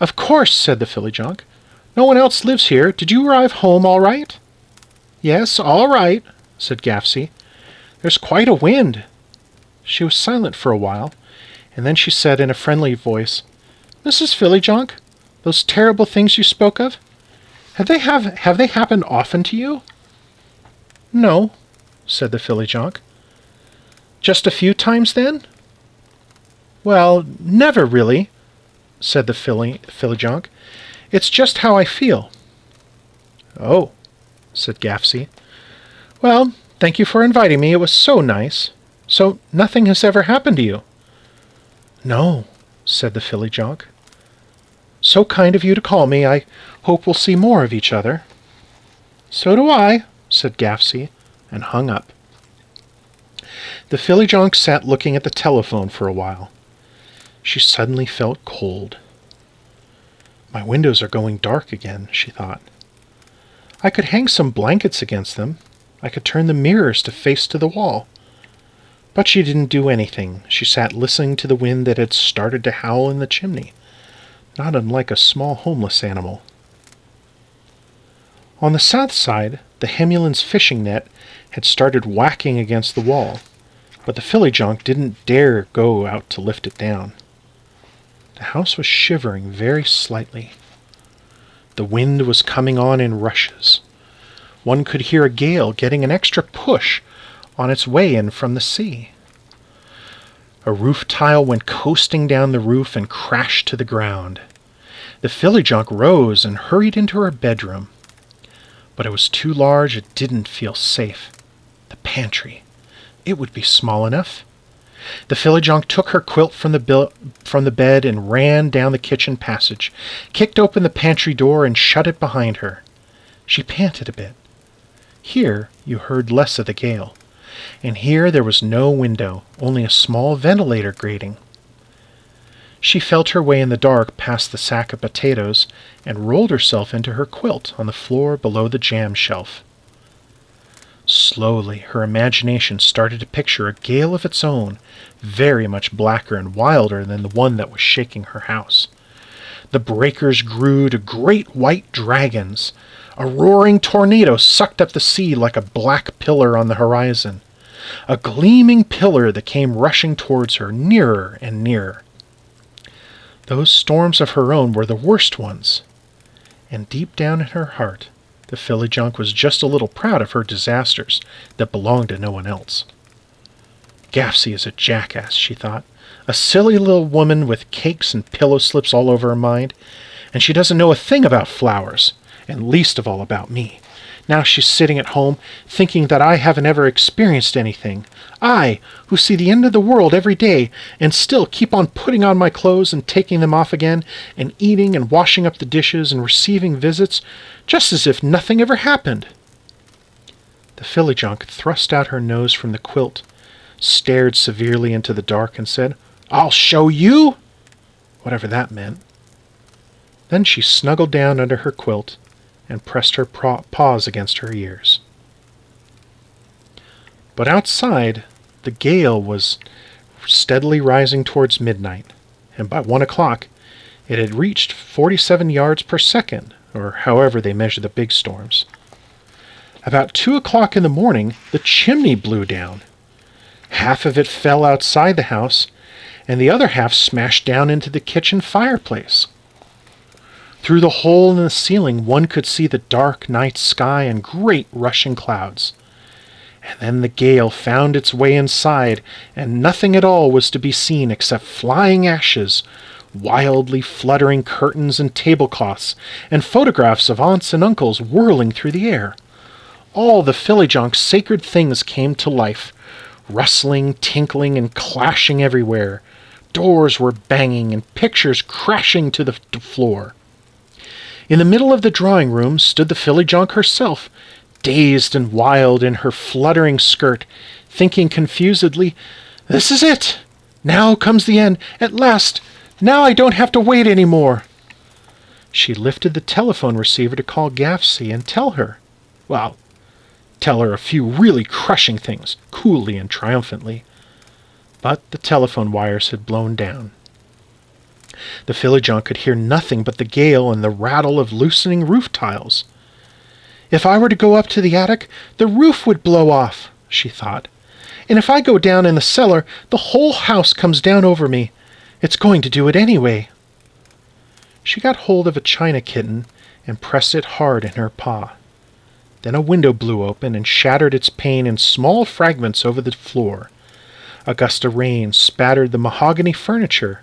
Speaker 1: Of course, said the Fillyjonk. No one else lives here. Did you arrive home all right? Yes, all right, said Gaffsy. There's quite a wind. She was silent for a while, and then she said in a friendly voice, Mrs. Fillyjonk, those terrible things you spoke of, have they happened often to you? No, said the Fillyjonk. Just a few times, then? Well, never really, said the Fillyjonk. It's just how I feel. Oh, said Gaffsy. Well, thank you for inviting me. It was so nice. So nothing has ever happened to you? No, said the Fillyjonk. So kind of you to call me. I hope we'll see more of each other. So do I, said Gaffsy, and hung up. The Fillyjonk sat looking at the telephone for a while. She suddenly felt cold. My windows are going dark again, she thought. I could hang some blankets against them. I could turn the mirrors to face to the wall. But she didn't do anything. She sat listening to the wind that had started to howl in the chimney, not unlike a small homeless animal. On the south side, The Hemulin's fishing net had started whacking against the wall, but the Fillyjonk didn't dare go out to lift it down. The house was shivering very slightly. The wind was coming on in rushes. One could hear a gale getting an extra push on its way in from the sea. A roof tile went coasting down the roof and crashed to the ground. The Fillyjonk rose and hurried into her bedroom. But it was too large, it didn't feel safe. The pantry. It would be small enough. The Fillyjonk took her quilt from the bed and ran down the kitchen passage, kicked open the pantry door and shut it behind her. She panted a bit. Here you heard less of the gale, and here there was no window, only a small ventilator grating. She felt her way in the dark past the sack of potatoes and rolled herself into her quilt on the floor below the jam shelf. Slowly, her imagination started to picture a gale of its own, very much blacker and wilder than the one that was shaking her house. The breakers grew to great white dragons. A roaring tornado sucked up the sea like a black pillar on the horizon. A gleaming pillar that came rushing towards her, nearer and nearer. Those storms of her own were the worst ones. And deep down in her heart, the Fillyjonk was just a little proud of her disasters that belonged to no one else. Gafsy is a jackass, she thought. A silly little woman with cakes and pillow slips all over her mind, and she doesn't know a thing about flowers, and least of all about me. Now she's sitting at home, thinking that I haven't ever experienced anything. I, who see the end of the world every day, and still keep on putting on my clothes and taking them off again, and eating and washing up the dishes and receiving visits, just as if nothing ever happened. The Fillyjonk thrust out her nose from the quilt, stared severely into the dark, and said, "I'll show you!" whatever that meant. Then she snuggled down under her quilt and pressed her paws against her ears. But outside, the gale was steadily rising towards midnight, and by 1 o'clock it had reached 47 yards per second, or however they measure the big storms. About 2 o'clock in the morning, the chimney blew down. Half of it fell outside the house, and the other half smashed down into the kitchen fireplace. Through the hole in the ceiling, one could see the dark night sky and great rushing clouds. And then the gale found its way inside, and nothing at all was to be seen except flying ashes, wildly fluttering curtains and tablecloths, and photographs of aunts and uncles whirling through the air. All the Fillyjonk's sacred things came to life, rustling, tinkling, and clashing everywhere. Doors were banging, and pictures crashing to the floor. In the middle of the drawing room stood the Fillyjonk herself, dazed and wild in her fluttering skirt, thinking confusedly, "This is it! Now comes the end! At last! Now I don't have to wait any more!" She lifted the telephone receiver to call Gafsy and tell her a few really crushing things, coolly and triumphantly. But the telephone wires had blown down. The Fillyjonk could hear nothing but the gale and the rattle of loosening roof tiles. "If I were to go up to the attic, the roof would blow off," she thought. "And if I go down in the cellar, the whole house comes down over me. It's going to do it anyway." She got hold of a china kitten and pressed it hard in her paw. Then a window blew open and shattered its pane in small fragments over the floor. A gust of rain spattered the mahogany furniture,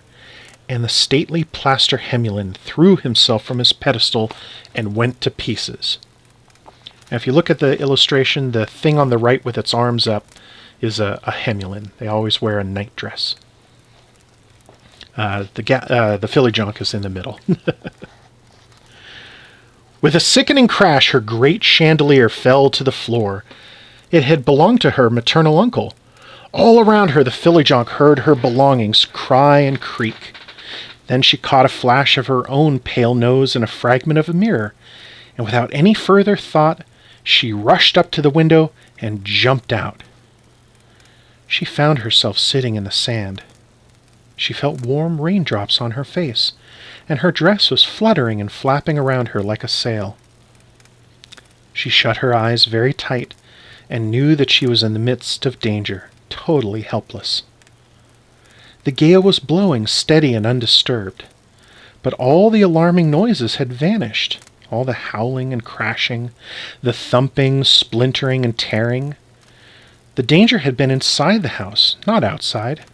Speaker 1: and the stately plaster Hemulin threw himself from his pedestal and went to pieces. Now, if you look at the illustration, the thing on the right with its arms up is a Hemulin. They always wear a nightdress. The Fillyjonk is in the middle. With a sickening crash, her great chandelier fell to the floor. It had belonged to her maternal uncle. All around her, the Fillyjonk heard her belongings cry and creak. Then she caught a flash of her own pale nose in a fragment of a mirror, and without any further thought, she rushed up to the window and jumped out. She found herself sitting in the sand. She felt warm raindrops on her face, and her dress was fluttering and flapping around her like a sail. She shut her eyes very tight and knew that she was in the midst of danger, totally helpless. The gale was blowing steady and undisturbed, but all the alarming noises had vanished, all the howling and crashing, the thumping, splintering, and tearing. The danger had been inside the house, not outside.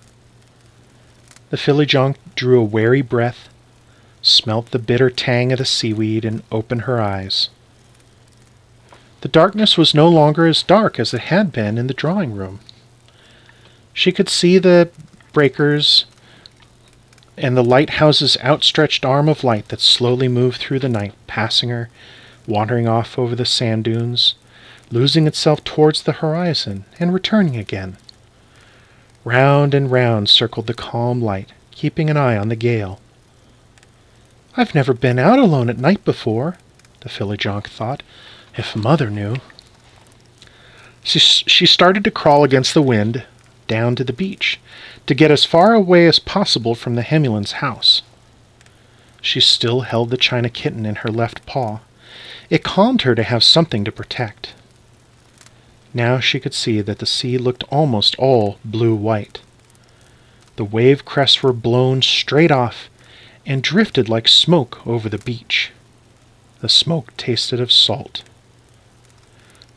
Speaker 1: The Fillyjonk drew a wary breath, smelt the bitter tang of the seaweed, and opened her eyes. The darkness was no longer as dark as it had been in the drawing room. She could see the breakers and the lighthouse's outstretched arm of light that slowly moved through the night, passing her, wandering off over the sand dunes, losing itself towards the horizon, and returning again. Round and round circled the calm light, keeping an eye on the gale. "I've never been out alone at night before," the Fillyjonk thought. "If Mother knew." She started to crawl against the wind, down to the beach, to get as far away as possible from the Hemulin's house. She still held the china kitten in her left paw. It calmed her to have something to protect. Now she could see that the sea looked almost all blue-white. The wave crests were blown straight off and drifted like smoke over the beach. The smoke tasted of salt.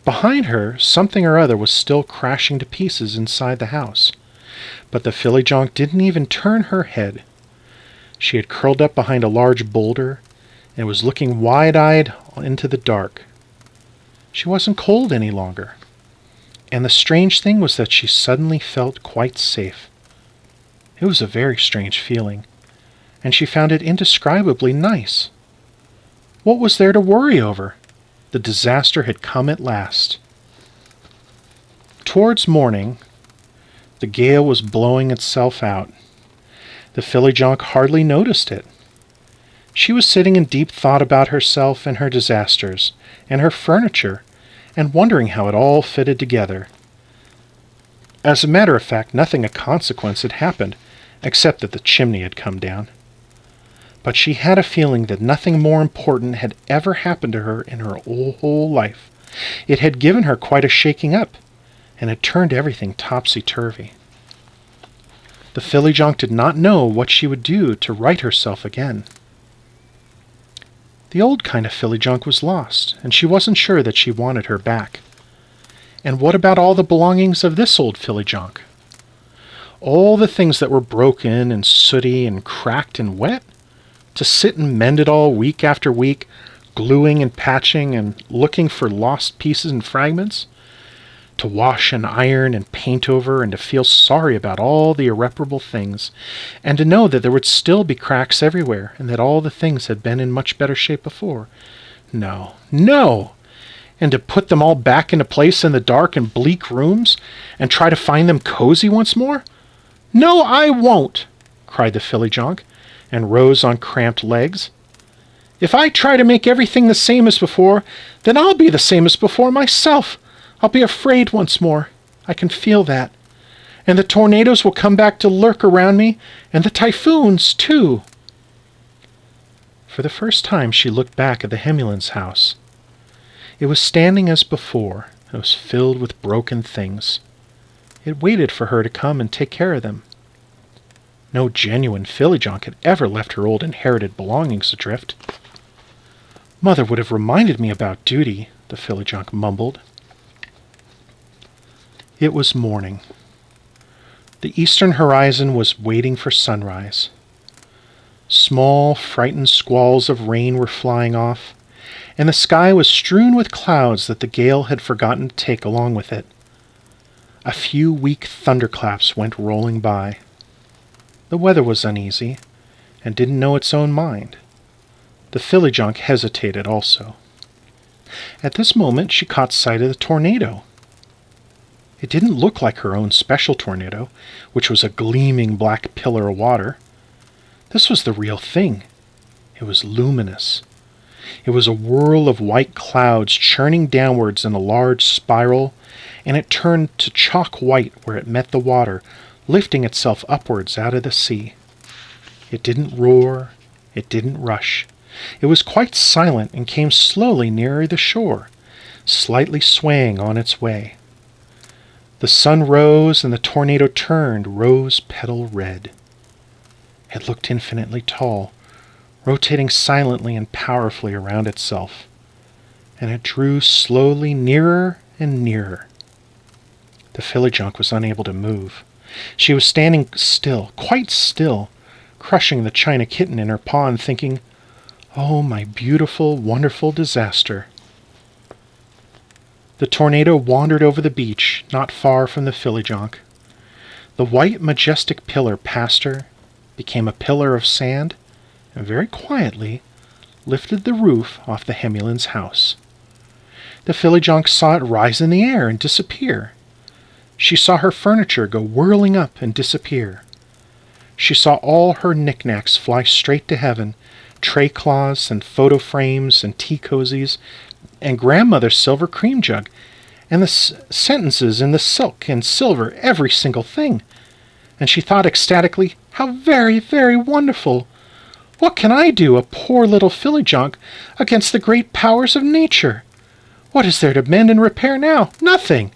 Speaker 1: Behind her, something or other was still crashing to pieces inside the house, but the Fillyjonk didn't even turn her head. She had curled up behind a large boulder and was looking wide-eyed into the dark. She wasn't cold any longer, and the strange thing was that she suddenly felt quite safe. It was a very strange feeling, and she found it indescribably nice. What was there to worry over? The disaster had come at last. Towards morning, the gale was blowing itself out. The Fillyjonk hardly noticed it. She was sitting in deep thought about herself and her disasters, and her furniture, and wondering how it all fitted together. As a matter of fact, nothing of consequence had happened, except that the chimney had come down. But she had a feeling that nothing more important had ever happened to her in her whole life. It had given her quite a shaking up, and had turned everything topsy-turvy. The Fillyjonk did not know what she would do to right herself again. The old kind of Fillyjonk was lost, and she wasn't sure that she wanted her back. And what about all the belongings of this old Fillyjonk? All the things that were broken and sooty and cracked and wet? To sit and mend it all week after week, gluing and patching and looking for lost pieces and fragments? To wash and iron and paint over, and to feel sorry about all the irreparable things, and to know that there would still be cracks everywhere, and that all the things had been in much better shape before? No, no! And to put them all back into place in the dark and bleak rooms, and try to find them cozy once more? "No, I won't!" cried the Fillyjonk, and rose on cramped legs. "If I try to make everything the same as before, then I'll be the same as before myself. I'll be afraid once more. I can feel that. And the tornadoes will come back to lurk around me, and the typhoons, too." For the first time she looked back at the Hemulin's house. It was standing as before. It was filled with broken things. It waited for her to come and take care of them. No genuine Fillyjonk had ever left her old inherited belongings adrift. "Mother would have reminded me about duty," the Fillyjonk mumbled. It was morning. The eastern horizon was waiting for sunrise. Small, frightened squalls of rain were flying off, and the sky was strewn with clouds that the gale had forgotten to take along with it. A few weak thunderclaps went rolling by. The weather was uneasy, and didn't know its own mind. The Fillyjonk hesitated also. At this moment she caught sight of the tornado. It didn't look like her own special tornado, which was a gleaming black pillar of water. This was the real thing. It was luminous. It was a whirl of white clouds churning downwards in a large spiral, and it turned to chalk white where it met the water, lifting itself upwards out of the sea. It didn't roar. It didn't rush. It was quite silent and came slowly nearer the shore, slightly swaying on its way. The sun rose and the tornado turned rose petal red. It looked infinitely tall, rotating silently and powerfully around itself, and it drew slowly nearer and nearer. The Fillyjonk was unable to move. She was standing still, quite still, crushing the china kitten in her paw and thinking, "Oh, my beautiful, wonderful disaster." The tornado wandered over the beach, not far from the Fillyjonk. The white, majestic pillar passed her, became a pillar of sand, and very quietly lifted the roof off the Hemulin's house. The Fillyjonk saw it rise in the air and disappear. She saw her furniture go whirling up and disappear. She saw all her knickknacks fly straight to heaven, tray cloths and photo frames and tea cozies, and grandmother's silver cream jug, and the sentences in the silk and silver, every single thing. And she thought ecstatically, "How very, very wonderful! What can I do, a poor little Fillyjonk, against the great powers of nature? What is there to mend and repair now? Nothing!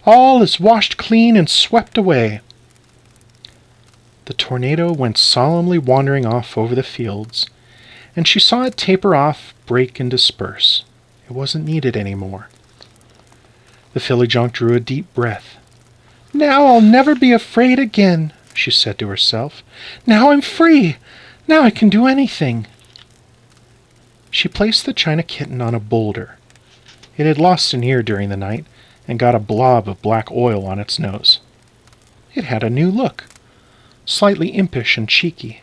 Speaker 1: All is washed clean and swept away." The tornado went solemnly wandering off over the fields, and she saw it taper off, break, and disperse. It wasn't needed any more. The Fillyjonk drew a deep breath. "Now I'll never be afraid again," she said to herself. "Now I'm free. Now I can do anything." She placed the china kitten on a boulder. It had lost an ear during the night and got a blob of black oil on its nose. It had a new look, slightly impish and cheeky.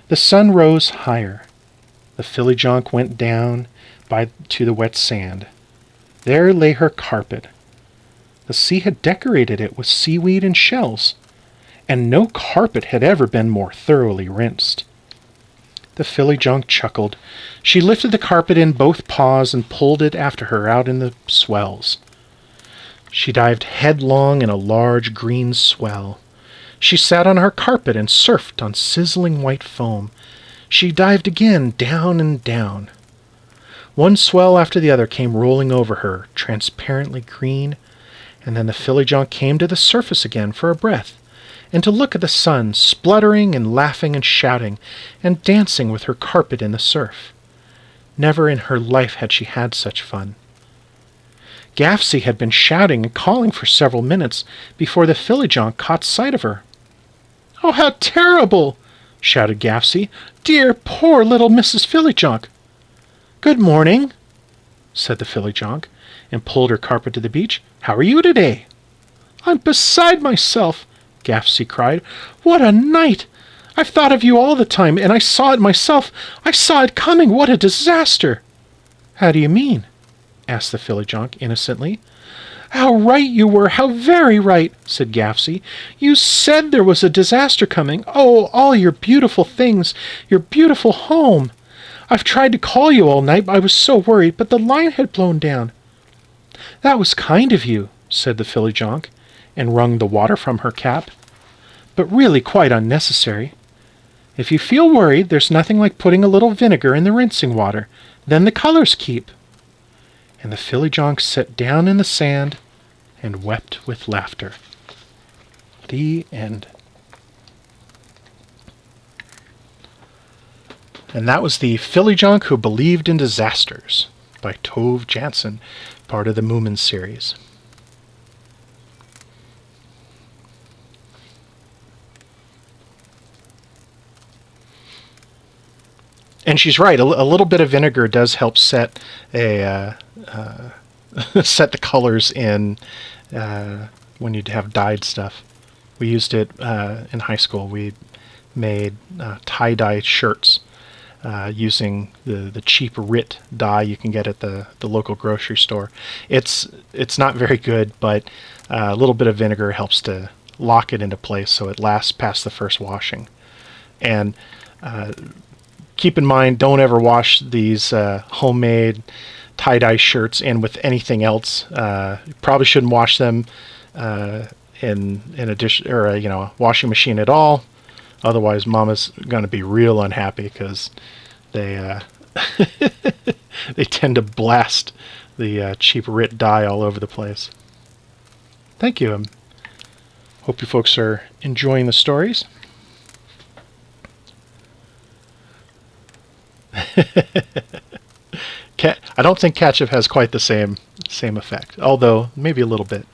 Speaker 1: The sun rose higher. The Fillyjonk went down to the wet sand. There lay her carpet. The sea had decorated it with seaweed and shells, and no carpet had ever been more thoroughly rinsed. The Fillyjonk chuckled. She lifted the carpet in both paws and pulled it after her out in the swells. She dived headlong in a large green swell. She sat on her carpet and surfed on sizzling white foam. She dived again, down and down. One swell after the other came rolling over her, transparently green, and then the Fillyjonk came to the surface again for a breath, and to look at the sun, spluttering and laughing and shouting, and dancing with her carpet in the surf. Never in her life had she had such fun. Gafsy had been shouting and calling for several minutes before the Fillyjonk caught sight of her. "Oh, how terrible!" shouted Gafsy. "Dear, poor little Mrs. Fillyjonk!" "Good morning," said the Fillyjonk, and pulled her carpet to the beach. "How are you today?" "I'm beside myself," Gafsy cried. "What a night! I've thought of you all the time, and I saw it myself. I saw it coming. What a disaster!" "How do you mean?" asked the Fillyjonk innocently. "How right you were, how very right," said Gafsy. "You said there was a disaster coming. Oh, all your beautiful things, your beautiful home. I've tried to call you all night, I was so worried, but the line had blown down." "That was kind of you," said the Fillyjonk, and wrung the water from her cap. "But really quite unnecessary. If you feel worried, there's nothing like putting a little vinegar in the rinsing water. Then the colors keep." And the Fillyjonk sat down in the sand and wept with laughter. The end. And that was the Fillyjonk Who Believed in Disasters by Tove Jansson, part of the Moomin series. And she's right. A little bit of vinegar does help set set the colors in when you have dyed stuff. We used it in high school. We made tie-dye shirts using the cheap RIT dye you can get at the local grocery store. It's not very good, but a little bit of vinegar helps to lock it into place so it lasts past the first washing. And keep in mind, don't ever wash these homemade tie-dye shirts in with anything else. You probably shouldn't wash them in a dish or a washing machine at all. Otherwise, Mama's going to be real unhappy because they they tend to blast the cheap RIT dye all over the place. Thank you. Hope you folks are enjoying the stories. I don't think ketchup has quite the same effect, although maybe a little bit.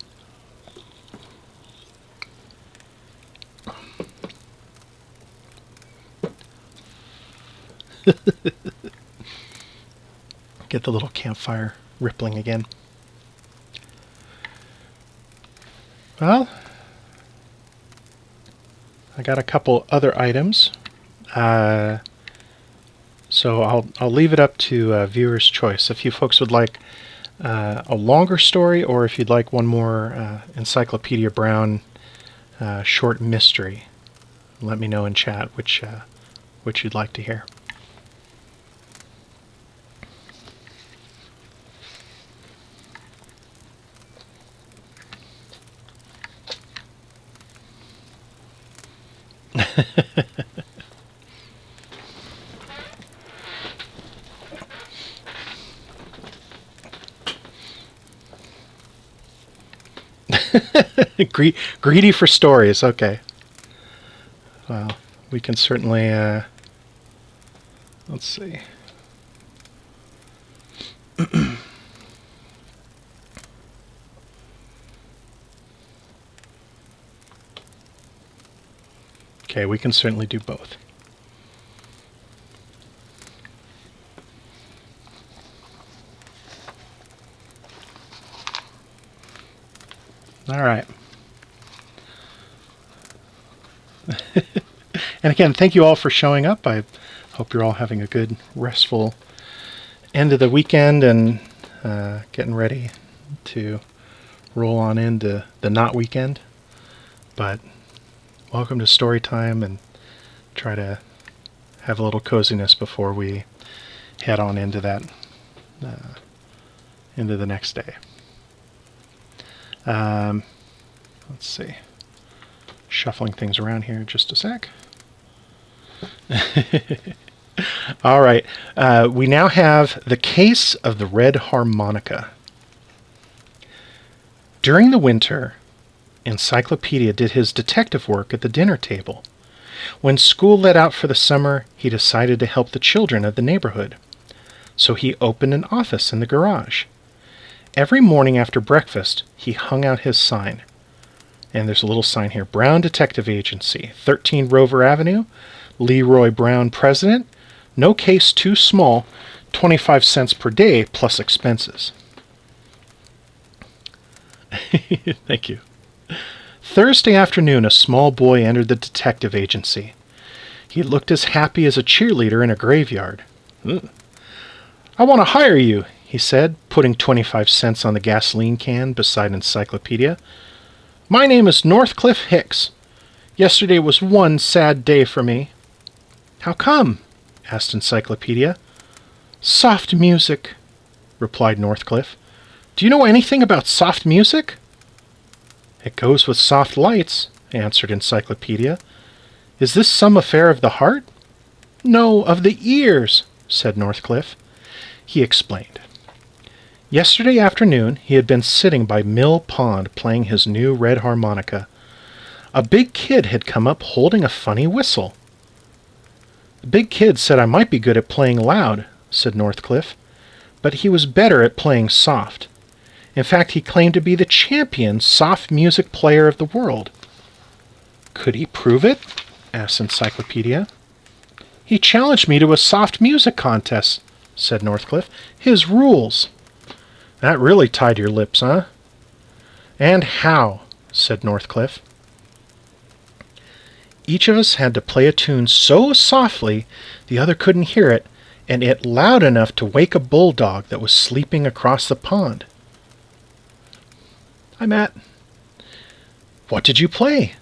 Speaker 1: Get the little campfire rippling again. Well, I got a couple other items. So I'll leave it up to viewer's choice. If you folks would like a longer story, or if you'd like one more Encyclopedia Brown short mystery, let me know in chat which you'd like to hear. Greedy for stories. Okay. Well, we can certainly. Let's see. Okay, we can certainly do both. All right. And again, thank you all for showing up. I hope you're all having a good, restful end of the weekend and getting ready to roll on into the not weekend. But welcome to story time, and try to have a little coziness before we head on into that into the next day. Let's see. Shuffling things around here just a sec. All right. We now have the case of the red harmonica. During the winter, Encyclopedia did his detective work at the dinner table. When school let out for the summer, he decided to help the children of the neighborhood. So he opened an office in the garage. Every morning after breakfast, he hung out his sign. And there's a little sign here, Brown Detective Agency, 13 Rover Avenue, Leroy Brown President, no case too small, 25 cents per day plus expenses. Thank you. Thursday afternoon, a small boy entered the detective agency. He looked as happy as a cheerleader in a graveyard. I want to hire you, he said, putting 25 cents on the gasoline can beside Encyclopedia. My name is Northcliffe Hicks. Yesterday was one sad day for me. How come? Asked Encyclopedia. Soft music, replied Northcliffe. Do you know anything about soft music? It goes with soft lights, answered Encyclopedia. Is this some affair of the heart? No, of the ears, said Northcliffe. He explained. Yesterday afternoon he had been sitting by Mill Pond playing his new red harmonica. A big kid had come up holding a funny whistle. The big kid said I might be good at playing loud, said Northcliffe, but he was better at playing soft. In fact, he claimed to be the champion soft music player of the world. Could he prove it? Asked Encyclopedia. He challenged me to a soft music contest, said Northcliffe. His rules. That really tied your lips, huh? And how? Said Northcliffe. Each of us had to play a tune so softly the other couldn't hear it, and it loud enough to wake a bulldog that was sleeping across the pond. Hi, Matt. What did you play?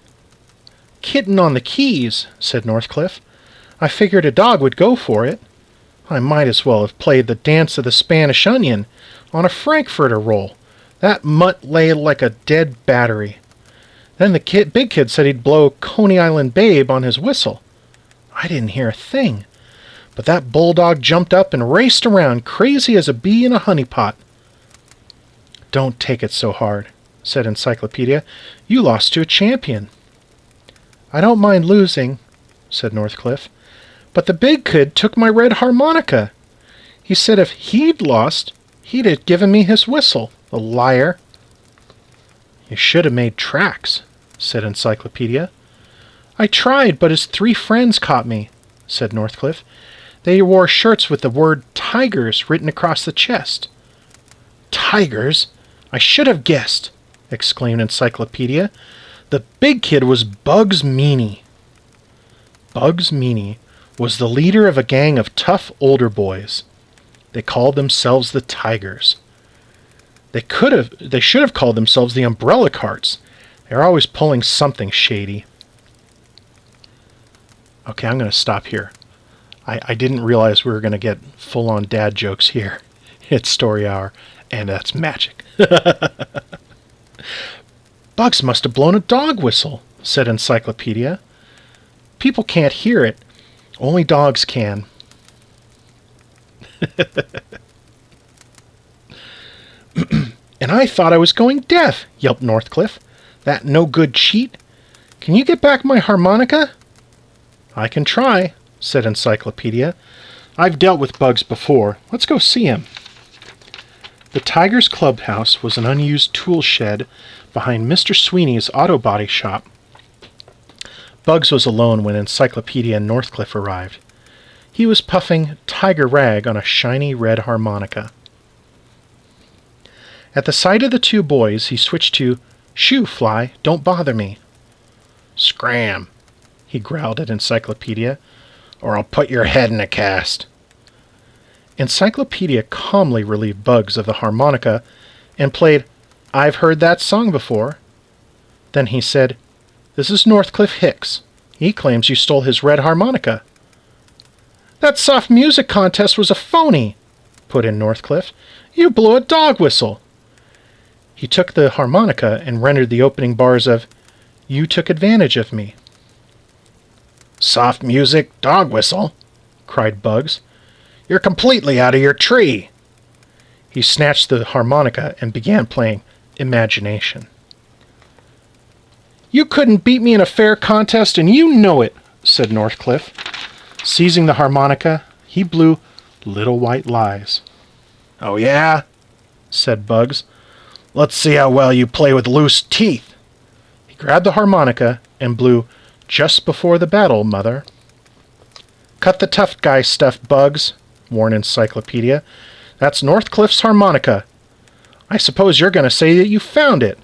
Speaker 1: Kitten on the keys, said Northcliffe. I figured a dog would go for it. I might as well have played the Dance of the Spanish Onion on a Frankfurter roll. That mutt lay like a dead battery. Then the big kid said he'd blow Coney Island Babe on his whistle. I didn't hear a thing, but that bulldog jumped up and raced around crazy as a bee in a honey pot. don't take it so hard," said Encyclopedia. "You lost to a champion." "I don't mind losing," said Northcliffe. "But the big kid took my red harmonica. He said if he'd lost, he'd have given me his whistle. The liar." "You should have made tracks," said Encyclopedia. "I tried, but his 3 friends caught me," said Northcliffe. "They wore shirts with the word Tigers written across the chest." "Tigers? I should have guessed," exclaimed Encyclopedia. "The big kid was Bugs Meany." Bugs Meany was the leader of a gang of tough older boys. They called themselves the Tigers. They should have called themselves the Umbrella Carts. They're always pulling something shady. Okay, I'm going to stop here. I didn't realize we were going to get full-on dad jokes here. It's story hour, and that's magic. "Bugs must have blown a dog whistle," said Encyclopedia. "People can't hear it. Only dogs can." "And I thought I was going deaf," yelped Northcliffe. "That no-good cheat. Can you get back my harmonica?" "I can try," said Encyclopedia. "I've dealt with Bugs before. Let's go see him." The Tigers' clubhouse was an unused tool shed behind Mr. Sweeney's auto body shop. Bugs was alone when Encyclopedia and Northcliffe arrived. He was puffing tiger rag on a shiny red harmonica. At the sight of the 2 boys, he switched to, "Shoo, Fly, don't bother me." "Scram," he growled at Encyclopedia, "or I'll put your head in a cast." Encyclopedia calmly relieved Bugs of the harmonica and played "I've Heard That Song Before." Then he said, "This is Northcliffe Hicks. He claims you stole his red harmonica." "That soft music contest was a phony," put in Northcliffe. "You blew a dog whistle." He took the harmonica and rendered the opening bars of "You Took Advantage of Me." "Soft music, dog whistle," cried Bugs. "You're completely out of your tree." He snatched the harmonica and began playing Imagination. "You couldn't beat me in a fair contest, and you know it," said Northcliffe. Seizing the harmonica, he blew Little White Lies. "Oh, yeah?" said Bugs. "Let's see how well you play with loose teeth." He grabbed the harmonica and blew Just Before the Battle, Mother. "Cut the tough guy stuff, Bugs," warned Encyclopedia. "That's Northcliffe's harmonica. I suppose you're going to say that you found it."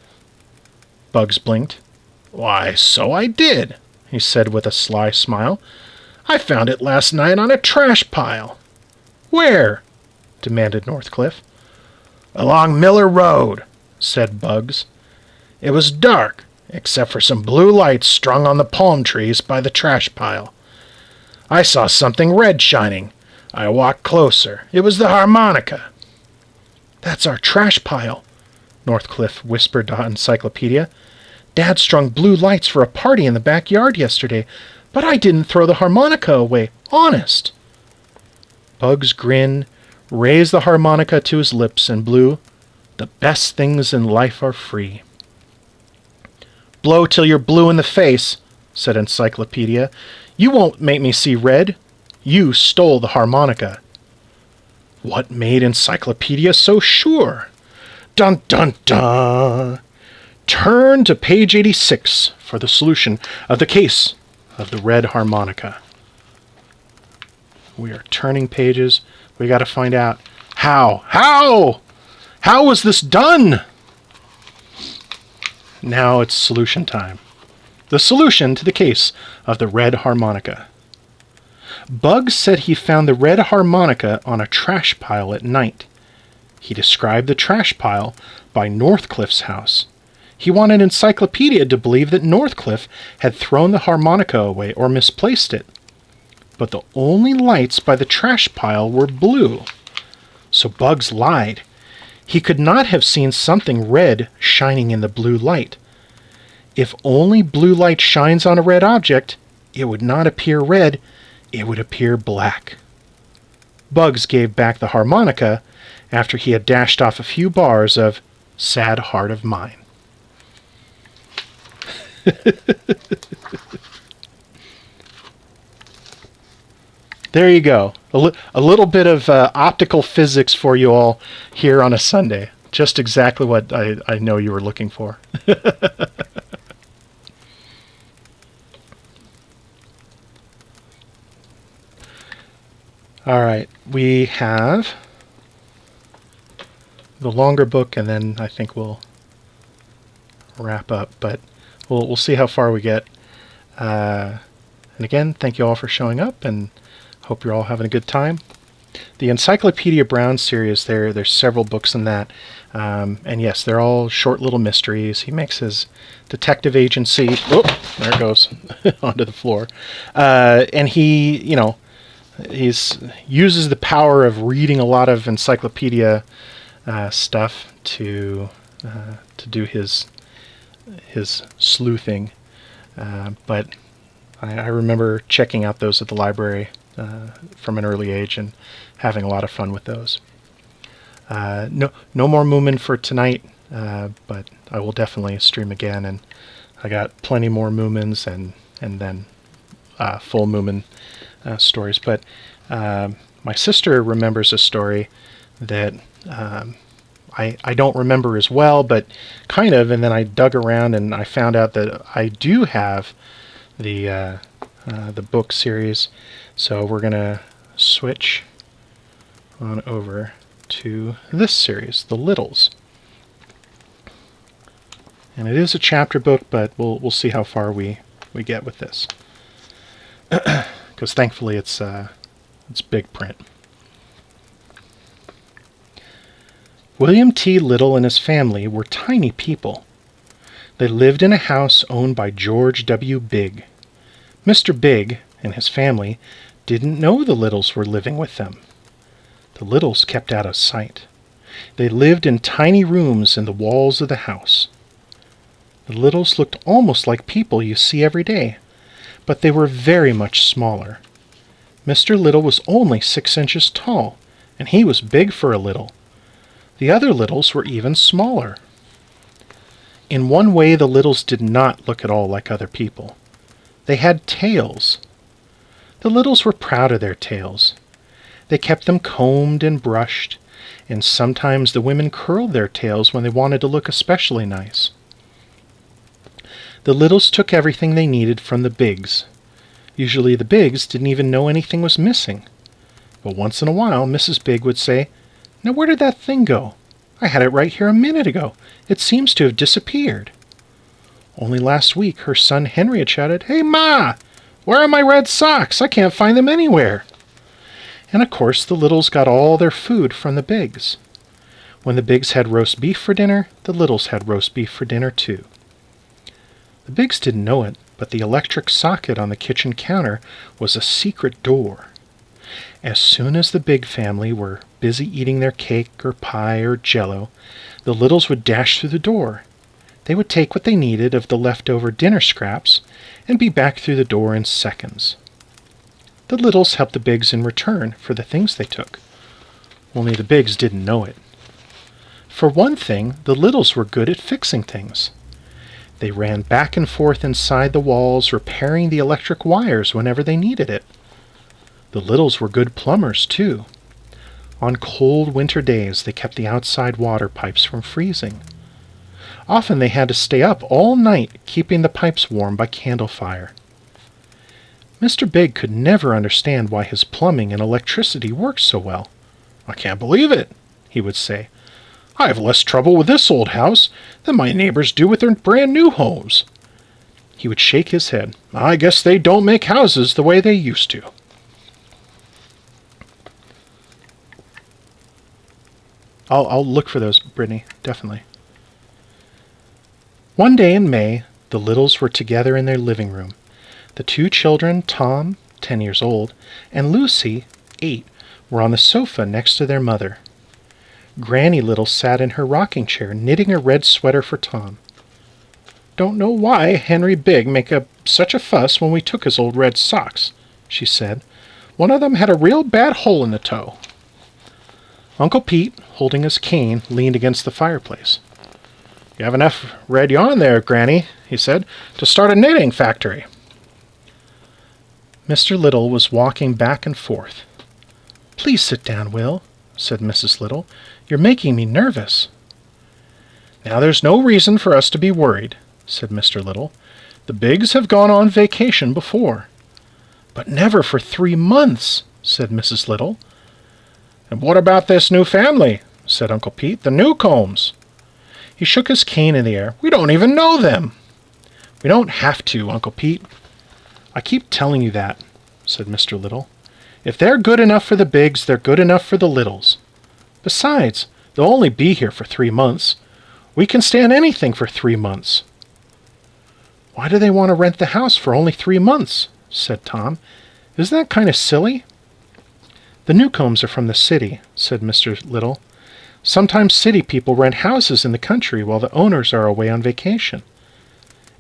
Speaker 1: Bugs blinked. "Why, so I did," he said with a sly smile. "I found it last night on a trash pile." "Where?" demanded Northcliffe. "Along Miller Road," said Bugs. "It was dark, except for some blue lights strung on the palm trees by the trash pile. I saw something red shining. I walked closer. It was the harmonica." "That's our trash pile," Northcliffe whispered to Encyclopedia. "Dad strung blue lights for a party in the backyard yesterday, but I didn't throw the harmonica away, honest." Bugs grinned, raised the harmonica to his lips, and blew "The Best Things in Life Are Free." "Blow till you're blue in the face," said Encyclopedia. "You won't make me see red. You stole the harmonica." What made Encyclopedia so sure? Dun dun dun! Turn to page 86 for the solution of the case of the red harmonica. We are turning pages. We got to find out how. How was this done? Now it's solution time. The solution to the case of the red harmonica. Bugs said he found the red harmonica on a trash pile at night. He described the trash pile by Northcliffe's house. He wanted Encyclopedia to believe that Northcliffe had thrown the harmonica away or misplaced it. But the only lights by the trash pile were blue. So Bugs lied. He could not have seen something red shining in the blue light. If only blue light shines on a red object, it would not appear red, it would appear black. Bugs gave back the harmonica after he had dashed off a few bars of sad heart of mine. There you go. A little bit of optical physics for you all here on a Sunday. Just exactly what I know you were looking for. All right, we have the longer book, and then I think we'll wrap up, but we'll see how far we get. And again, thank you all for showing up, and hope you're all having a good time. The Encyclopedia Brown series, there's several books in that, and yes, they're all short little mysteries. He makes his detective agency. Oh, there it goes onto the floor, and he, uses the power of reading a lot of encyclopedia stuff to do his sleuthing. But I remember checking out those at the library from an early age and having a lot of fun with those. No more Moomin for tonight, but I will definitely stream again, and I got plenty more Moomins and then full Moomin stories. But my sister remembers a story that I don't remember as well, but kind of, and then I dug around and I found out that I do have the book series. So we're gonna switch on over to this series, The Littles. And it is a chapter book, but we'll see how far we get with this. Because thankfully it's big print. William T. Little and his family were tiny people. They lived in a house owned by George W. Bigg. Mr. Bigg and his family didn't know the Littles were living with them. The Littles kept out of sight. They lived in tiny rooms in the walls of the house. The Littles looked almost like people you see every day, but they were very much smaller. Mr. Little was only 6 inches tall, and he was big for a little. The other Littles were even smaller. In one way, the Littles did not look at all like other people. They had tails. The Littles were proud of their tails. They kept them combed and brushed, and sometimes the women curled their tails when they wanted to look especially nice. The Littles took everything they needed from the Biggs. Usually the Biggs didn't even know anything was missing. But once in a while, Mrs. Bigg would say, "Now where did that thing go? I had it right here a minute ago. It seems to have disappeared." Only last week her son Henry had shouted, "Hey, Ma! Where are my red socks? I can't find them anywhere." And of course the Littles got all their food from the Biggs. When the Biggs had roast beef for dinner, the Littles had roast beef for dinner too. The Biggs didn't know it, but the electric socket on the kitchen counter was a secret door. As soon as the Bigg family were busy eating their cake or pie or jello, the Littles would dash through the door. They would take what they needed of the leftover dinner scraps and be back through the door in seconds. The Littles helped the Biggs in return for the things they took. Only the Biggs didn't know it. For one thing, the Littles were good at fixing things. They ran back and forth inside the walls, repairing the electric wires whenever they needed it. The Littles were good plumbers, too. On cold winter days, they kept the outside water pipes from freezing. Often they had to stay up all night, keeping the pipes warm by candle fire. Mr. Bigg could never understand why his plumbing and electricity worked so well. "I can't believe it," he would say. "I have less trouble with this old house than my neighbors do with their brand-new homes." He would shake his head. "I guess they don't make houses the way they used to." I'll look for those, Brittany, definitely. One day in May, the Littles were together in their living room. The two children, Tom, 10 years old, and Lucy, 8, were on the sofa next to their mother. Granny Little sat in her rocking chair, knitting a red sweater for Tom. "Don't know why Henry Bigg make such a fuss when we took his old red socks," she said. "One of them had a real bad hole in the toe." Uncle Pete, holding his cane, leaned against the fireplace. You have enough red yarn there, Granny, he said, to start a knitting factory. Mr. Little was walking back and forth. Please sit down, Will, said Mrs. Little. You're making me nervous. Now there's no reason for us to be worried, said Mr. Little. The Biggs have gone on vacation before. But never for 3 months, said Mrs. Little. And what about this new family, said Uncle Pete, the Newcombs? He shook his cane in the air. We don't even know them. We don't have to, Uncle Pete. I keep telling you that, said Mr. Little. If they're good enough for the Biggs, they're good enough for the Littles. Besides, they'll only be here for 3 months. We can stand anything for 3 months. Why do they want to rent the house for only 3 months? Said Tom. Isn't that kind of silly? The Newcombs are from the city, said Mr. Little. Sometimes city people rent houses in the country while the owners are away on vacation.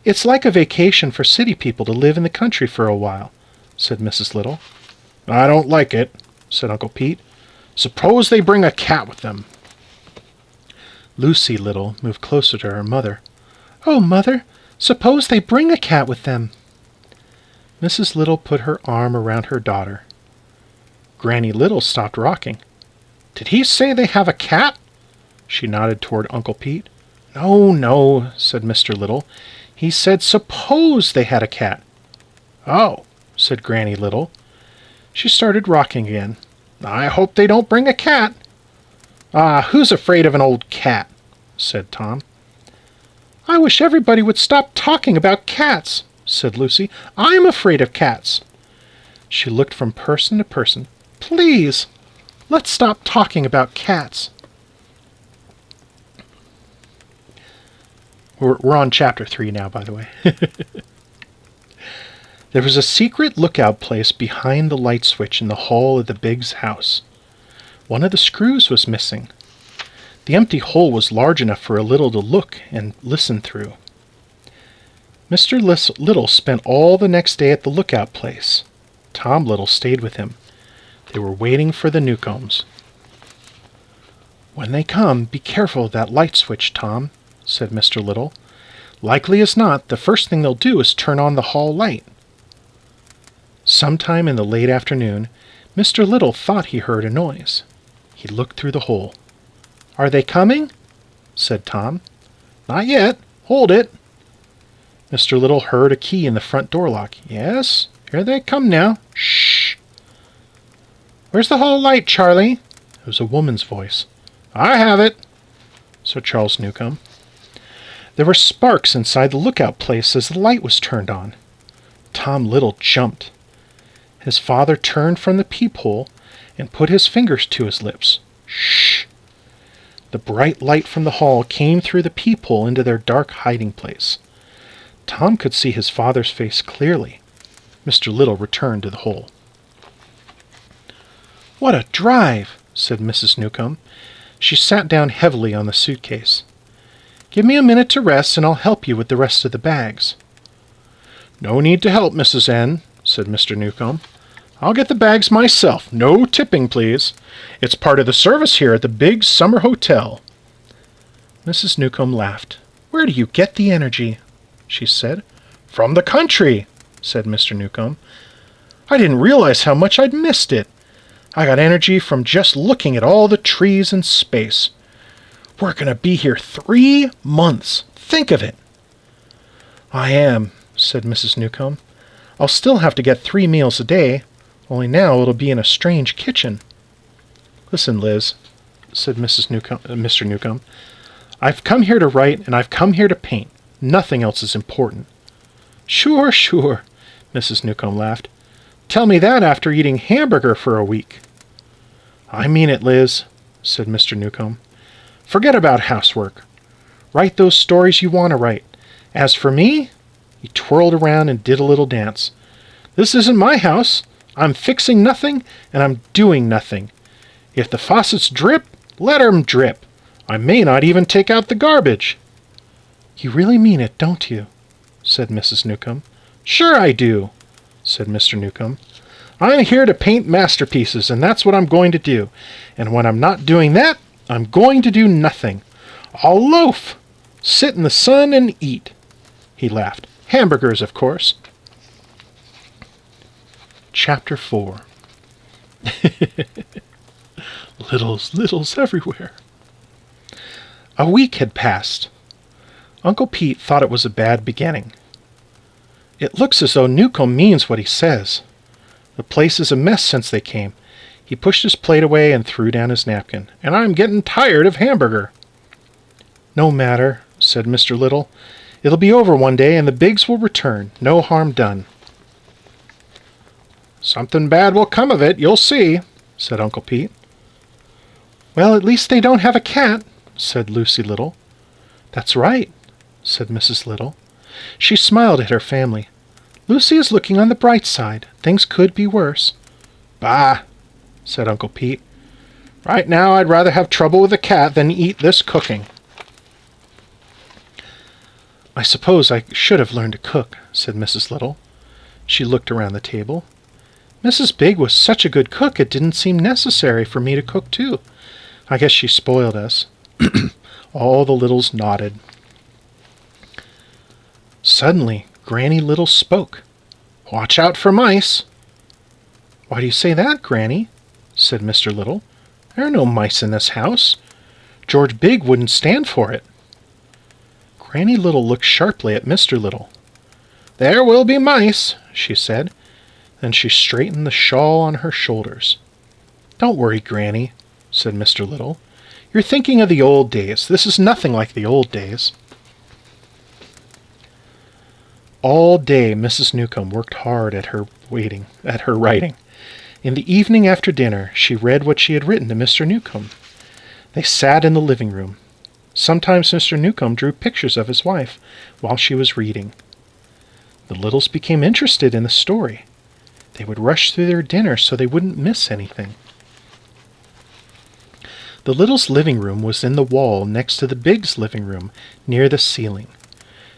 Speaker 1: It's like a vacation for city people to live in the country for a while, said Mrs. Little. I don't like it, said Uncle Pete. Suppose they bring a cat with them. Lucy Little moved closer to her mother. Oh, Mother, suppose they bring a cat with them. Mrs. Little put her arm around her daughter. Granny Little stopped rocking. Did he say they have a cat? She nodded toward Uncle Pete. No, no, said Mr. Little. He said suppose they had a cat. Oh, said Granny Little. She started rocking again. I hope they don't bring a cat. Ah, who's afraid of an old cat? Said Tom. I wish everybody would stop talking about cats, said Lucy. I'm afraid of cats. She looked from person to person. Please, let's stop talking about cats. We're on chapter 3 now, by the way. There was a secret lookout place behind the light switch in the hall of the Biggs' house. One of the screws was missing. The empty hole was large enough for a Little to look and listen through. Mr. Little spent all the next day at the lookout place. Tom Little stayed with him. They were waiting for the Newcombs. When they come, be careful of that light switch, Tom, said Mr. Little. Likely as not, the first thing they'll do is turn on the hall light. Sometime in the late afternoon, Mr. Little thought he heard a noise. He looked through the hole. Are they coming? Said Tom. Not yet. Hold it. Mr. Little heard a key in the front door lock. Yes, here they come now. Shh. Where's the hall light, Charlie? It was a woman's voice. I have it, said Charles Newcomb. There were sparks inside the lookout place as the light was turned on. Tom Little jumped. His father turned from the peephole and put his fingers to his lips. Shh! The bright light from the hall came through the peephole into their dark hiding place. Tom could see his father's face clearly. Mr. Little returned to the hole. What a drive, said Mrs. Newcomb. She sat down heavily on the suitcase. Give me a minute to rest, and I'll help you with the rest of the bags. No need to help, Mrs. N, said Mr. Newcomb. I'll get the bags myself. No tipping, please. It's part of the service here at the Biggs Summer Hotel. Mrs. Newcomb laughed. Where do you get the energy? She said. From the country, said Mr. Newcomb. I didn't realize how much I'd missed it. I got energy from just looking at all the trees and space. We're going to be here 3 months. Think of it. I am, said Mrs. Newcomb. I'll still have to get 3 meals a day, only now it'll be in a strange kitchen. Listen, Liz, said Mr. Newcomb. I've come here to write, and I've come here to paint. Nothing else is important. Sure, sure, Mrs. Newcomb laughed. Tell me that after eating hamburger for a week. I mean it, Liz, said Mr. Newcomb. Forget about housework. Write those stories you want to write. As for me, he twirled around and did a little dance. This isn't my house. I'm fixing nothing, and I'm doing nothing. If the faucets drip, let 'em drip. I may not even take out the garbage. You really mean it, don't you? Said Mrs. Newcomb. Sure I do, said Mr. Newcomb. I'm here to paint masterpieces, and that's what I'm going to do. And when I'm not doing that, I'm going to do nothing. I'll loaf. Sit in the sun and eat. He laughed. Hamburgers, of course. Chapter 4. Littles everywhere. A week had passed. Uncle Pete thought it was a bad beginning. It looks as though Newcomb means what he says. The place is a mess since they came. He pushed his plate away and threw down his napkin. And I'm getting tired of hamburger. No matter, said Mr. Little. It'll be over one day and the Biggs will return. No harm done. Something bad will come of it, you'll see, said Uncle Pete. Well, at least they don't have a cat, said Lucy Little. That's right, said Mrs. Little. She smiled at her family. Lucy is looking on the bright side. Things could be worse. Bah, said Uncle Pete. Right now I'd rather have trouble with a cat than eat this cooking. I suppose I should have learned to cook, said Mrs. Little. She looked around the table. Mrs. Big was such a good cook it didn't seem necessary for me to cook too. I guess she spoiled us. All the Littles nodded. Suddenly, Granny Little spoke. Watch out for mice. Why do you say that, Granny? Said Mr. Little. There are no mice in this house. George Big wouldn't stand for it. Granny Little looked sharply at Mr. Little. There will be mice, she said. Then she straightened the shawl on her shoulders. Don't worry, Granny, said Mr. Little. You're thinking of the old days. This is nothing like the old days. All day Mrs. Newcomb worked hard at her writing. In the evening after dinner, she read what she had written to Mr. Newcomb. They sat in the living room. Sometimes Mr. Newcomb drew pictures of his wife while she was reading. The Littles became interested in the story. They would rush through their dinner so they wouldn't miss anything. The Littles' living room was in the wall next to the Biggs' living room, near the ceiling.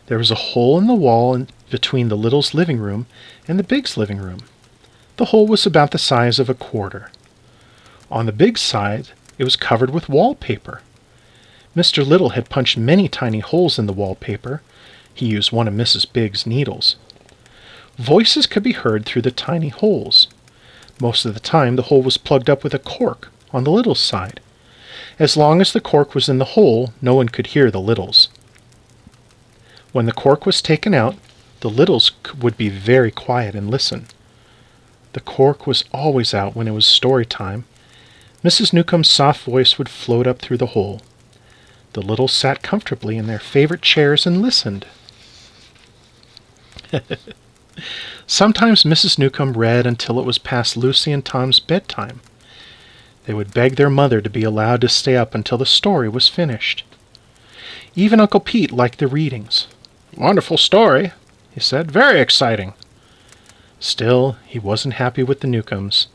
Speaker 1: There was a hole in the wall between the Littles' living room and the Biggs' living room. The hole was about the size of a quarter. On the Biggs' side, it was covered with wallpaper. Mr. Little had punched many tiny holes in the wallpaper. He used one of Mrs. Biggs' needles. Voices could be heard through the tiny holes. Most of the time, the hole was plugged up with a cork on the Littles' side. As long as the cork was in the hole, no one could hear the Littles. When the cork was taken out, the Littles would be very quiet and listen. The cork was always out when it was story time. Mrs. Newcomb's soft voice would float up through the hole. The Littles sat comfortably in their favorite chairs and listened. Sometimes Mrs. Newcomb read until it was past Lucy and Tom's bedtime. They would beg their mother to be allowed to stay up until the story was finished. Even Uncle Pete liked the readings. Wonderful story, he said. Very exciting. Still, he wasn't happy with the Newcombs.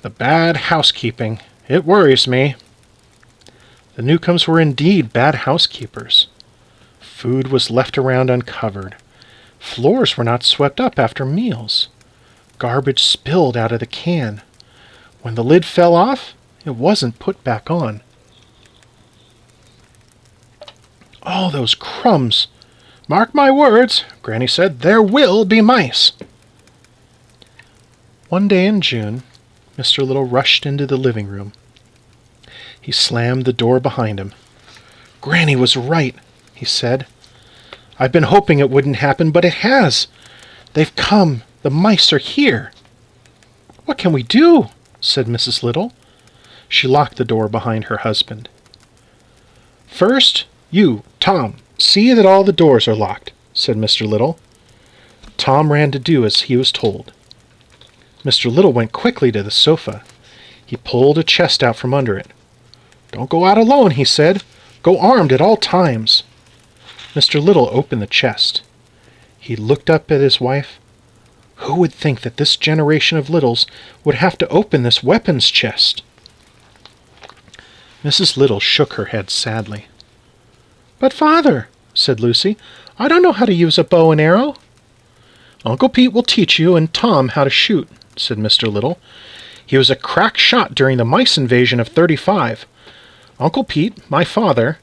Speaker 1: The bad housekeeping. It worries me. The Newcombs were indeed bad housekeepers. Food was left around uncovered. Floors were not swept up after meals. Garbage spilled out of the can. When the lid fell off, it wasn't put back on. All those crumbs! Mark my words, Granny said, there will be mice. One day in June, Mr. Little rushed into the living room. He slammed the door behind him. Granny was right, he said. I've been hoping it wouldn't happen, but it has. They've come. The mice are here. What can we do? Said Mrs. Little. She locked the door behind her husband. First, you, Tom, see that all the doors are locked, said Mr. Little. Tom ran to do as he was told. Mr. Little went quickly to the sofa. He pulled a chest out from under it. Don't go out alone, he said. Go armed at all times. Mr. Little opened the chest. He looked up at his wife. Who would think that this generation of Littles would have to open this weapons chest? Mrs. Little shook her head sadly. But, Father, said Lucy, I don't know how to use a bow and arrow. Uncle Pete will teach you and Tom how to shoot, said Mr. Little. He was a crack shot during the mice invasion of '35. Uncle Pete, my father,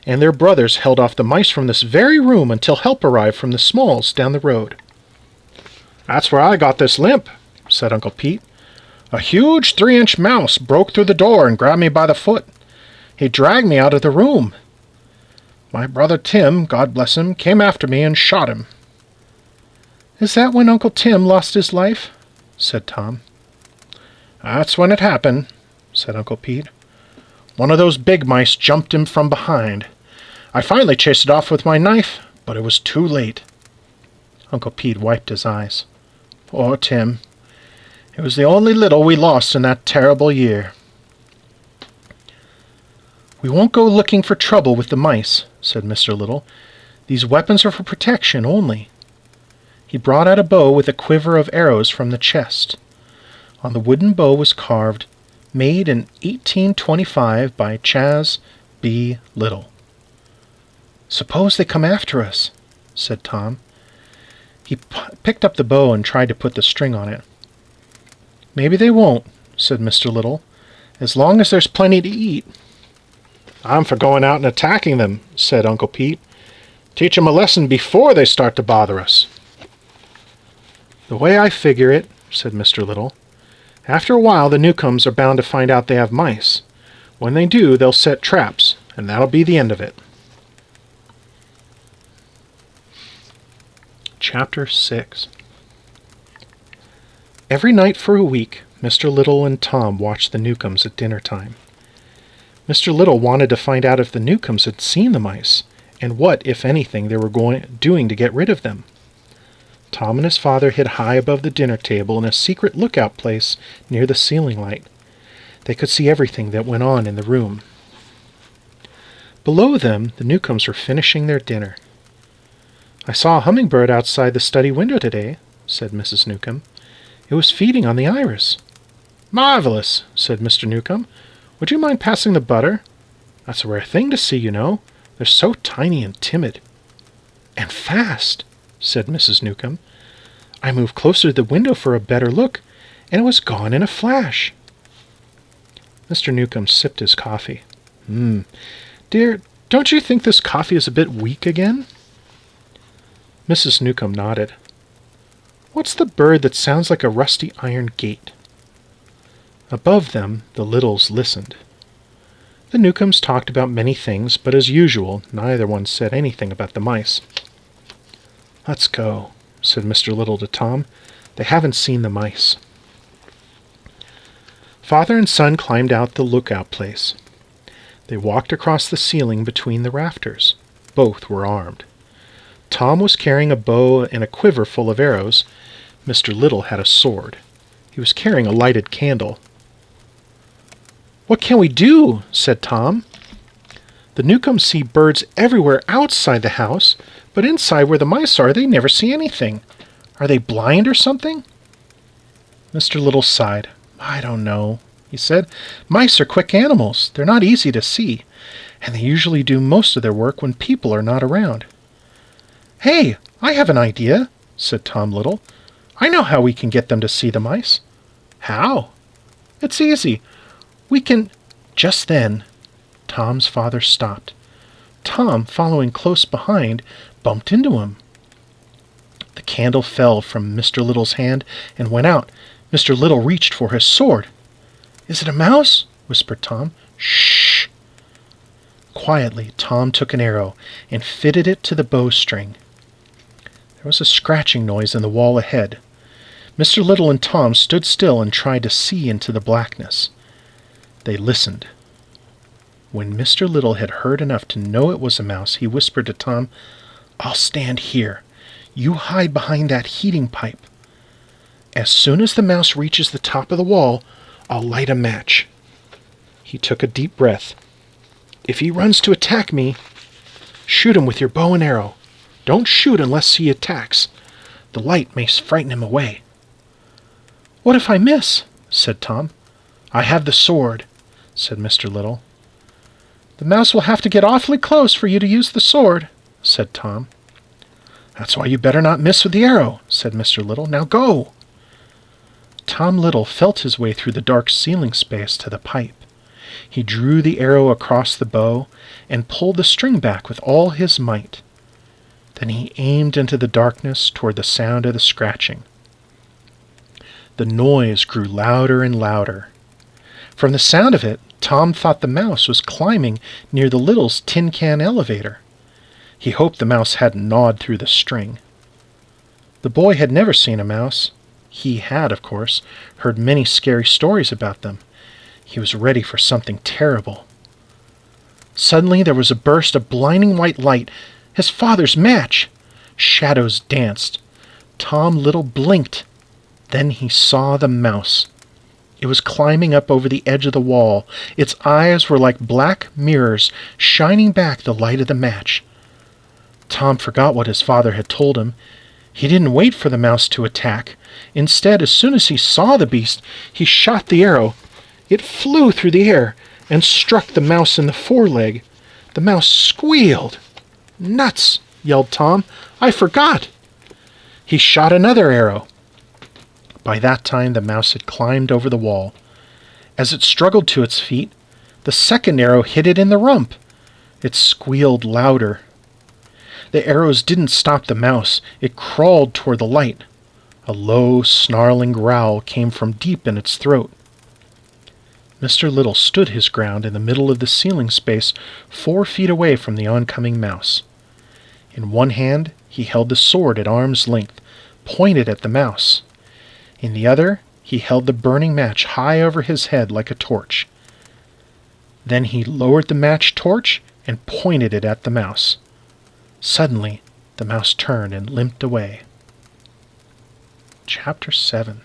Speaker 1: and their brothers held off the mice from this very room until help arrived from the Smalls down the road. "That's where I got this limp," said Uncle Pete. "A huge 3-inch mouse broke through the door and grabbed me by the foot. He dragged me out of the room. My brother Tim, God bless him, came after me and shot him." "Is that when Uncle Tim lost his life?" said Tom. "That's when it happened," said Uncle Pete. "One of those big mice jumped him from behind. I finally chased it off with my knife, but it was too late." Uncle Pete wiped his eyes. "Poor Tim. It was the only little we lost in that terrible year." "We won't go looking for trouble with the mice," said Mr. Little. "These weapons are for protection only." He brought out a bow with a quiver of arrows from the chest. On the wooden bow was carved, "Made in 1825 by Chas. B. Little." "Suppose they come after us," said Tom. He picked up the bow and tried to put the string on it. "Maybe they won't," said Mr. Little, "as long as there's plenty to eat." "I'm for going out and attacking them," said Uncle Pete. "Teach them a lesson before they start to bother us." "The way I figure it," said Mr. Little, "after a while the newcomes are bound to find out they have mice. When they do, they'll set traps, and that'll be the end of it." Chapter 6. Every night for a week, Mr. Little and Tom watched the newcomes at dinner time. Mr. Little wanted to find out if the newcomes had seen the mice, and what, if anything, they were doing to get rid of them. Tom and his father hid high above the dinner table in a secret lookout place near the ceiling light. They could see everything that went on in the room. Below them, the newcomes were finishing their dinner. "I saw a hummingbird outside the study window today," said Mrs. Newcomb. "It was feeding on the iris." "Marvelous," said Mr. Newcomb. "Would you mind passing the butter? That's a rare thing to see, you know. They're so tiny and timid." "And fast," said Mrs. Newcomb. "I moved closer to the window for a better look, and it was gone in a flash." Mr. Newcomb sipped his coffee. Dear, don't you think this coffee is a bit weak again?" Mrs. Newcomb nodded. "What's the bird that sounds like a rusty iron gate?" Above them, the Littles listened. The Newcombs talked about many things, but as usual, neither one said anything about the mice. "Let's go," said Mr. Little to Tom. "They haven't seen the mice." Father and son climbed out the lookout place. They walked across the ceiling between the rafters. Both were armed. Tom was carrying a bow and a quiver full of arrows. Mr. Little had a sword. He was carrying a lighted candle. "What can we do?" said Tom. "The Newcombs see birds everywhere outside the house, but inside where the mice are, they never see anything. Are they blind or something?" Mr. Little sighed. "I don't know," he said. "Mice are quick animals. They're not easy to see, and they usually do most of their work when people are not around." "Hey, I have an idea," said Tom Little. "I know how we can get them to see the mice." "How?" "It's easy. We can—" Just then, Tom's father stopped. Tom, following close behind, bumped into him. The candle fell from Mr. Little's hand and went out. Mr. Little reached for his sword. "Is it a mouse?" whispered Tom. "Shh!" Quietly, Tom took an arrow and fitted it to the bowstring. There was a scratching noise in the wall ahead. Mr. Little and Tom stood still and tried to see into the blackness. They listened. When Mr. Little had heard enough to know it was a mouse, he whispered to Tom, "I'll stand here. You hide behind that heating pipe. As soon as the mouse reaches the top of the wall, I'll light a match." He took a deep breath. "If he runs to attack me, shoot him with your bow and arrow. Don't shoot unless he attacks. The light may frighten him away." "What if I miss?" said Tom. "I have the sword," said Mr. Little. "The mouse will have to get awfully close for you to use the sword," said Tom. "That's why you better not miss with the arrow," said Mr. Little. "Now go." Tom Little felt his way through the dark ceiling space to the pipe. He drew the arrow across the bow and pulled the string back with all his might. Then he aimed into the darkness toward the sound of the scratching. The noise grew louder and louder. From the sound of it, Tom thought the mouse was climbing near the Littles' tin can elevator. He hoped the mouse hadn't gnawed through the string. The boy had never seen a mouse. He had, of course, heard many scary stories about them. He was ready for something terrible. Suddenly there was a burst of blinding white light. His father's match! Shadows danced. Tom Little blinked. Then he saw the mouse. It was climbing up over the edge of the wall. Its eyes were like black mirrors, shining back the light of the match. Tom forgot what his father had told him. He didn't wait for the mouse to attack. Instead, as soon as he saw the beast, he shot the arrow. It flew through the air and struck the mouse in the foreleg. The mouse squealed. "Nuts!" yelled Tom. "I forgot!" He shot another arrow. By that time, the mouse had climbed over the wall. As it struggled to its feet, the second arrow hit it in the rump. It squealed louder. The arrows didn't stop the mouse. It crawled toward the light. A low, snarling growl came from deep in its throat. Mr. Little stood his ground in the middle of the ceiling space 4 feet away from the oncoming mouse. In one hand, he held the sword at arm's length, pointed at the mouse. In the other, he held the burning match high over his head like a torch. Then he lowered the match torch and pointed it at the mouse. Suddenly, the mouse turned and limped away. Chapter 7.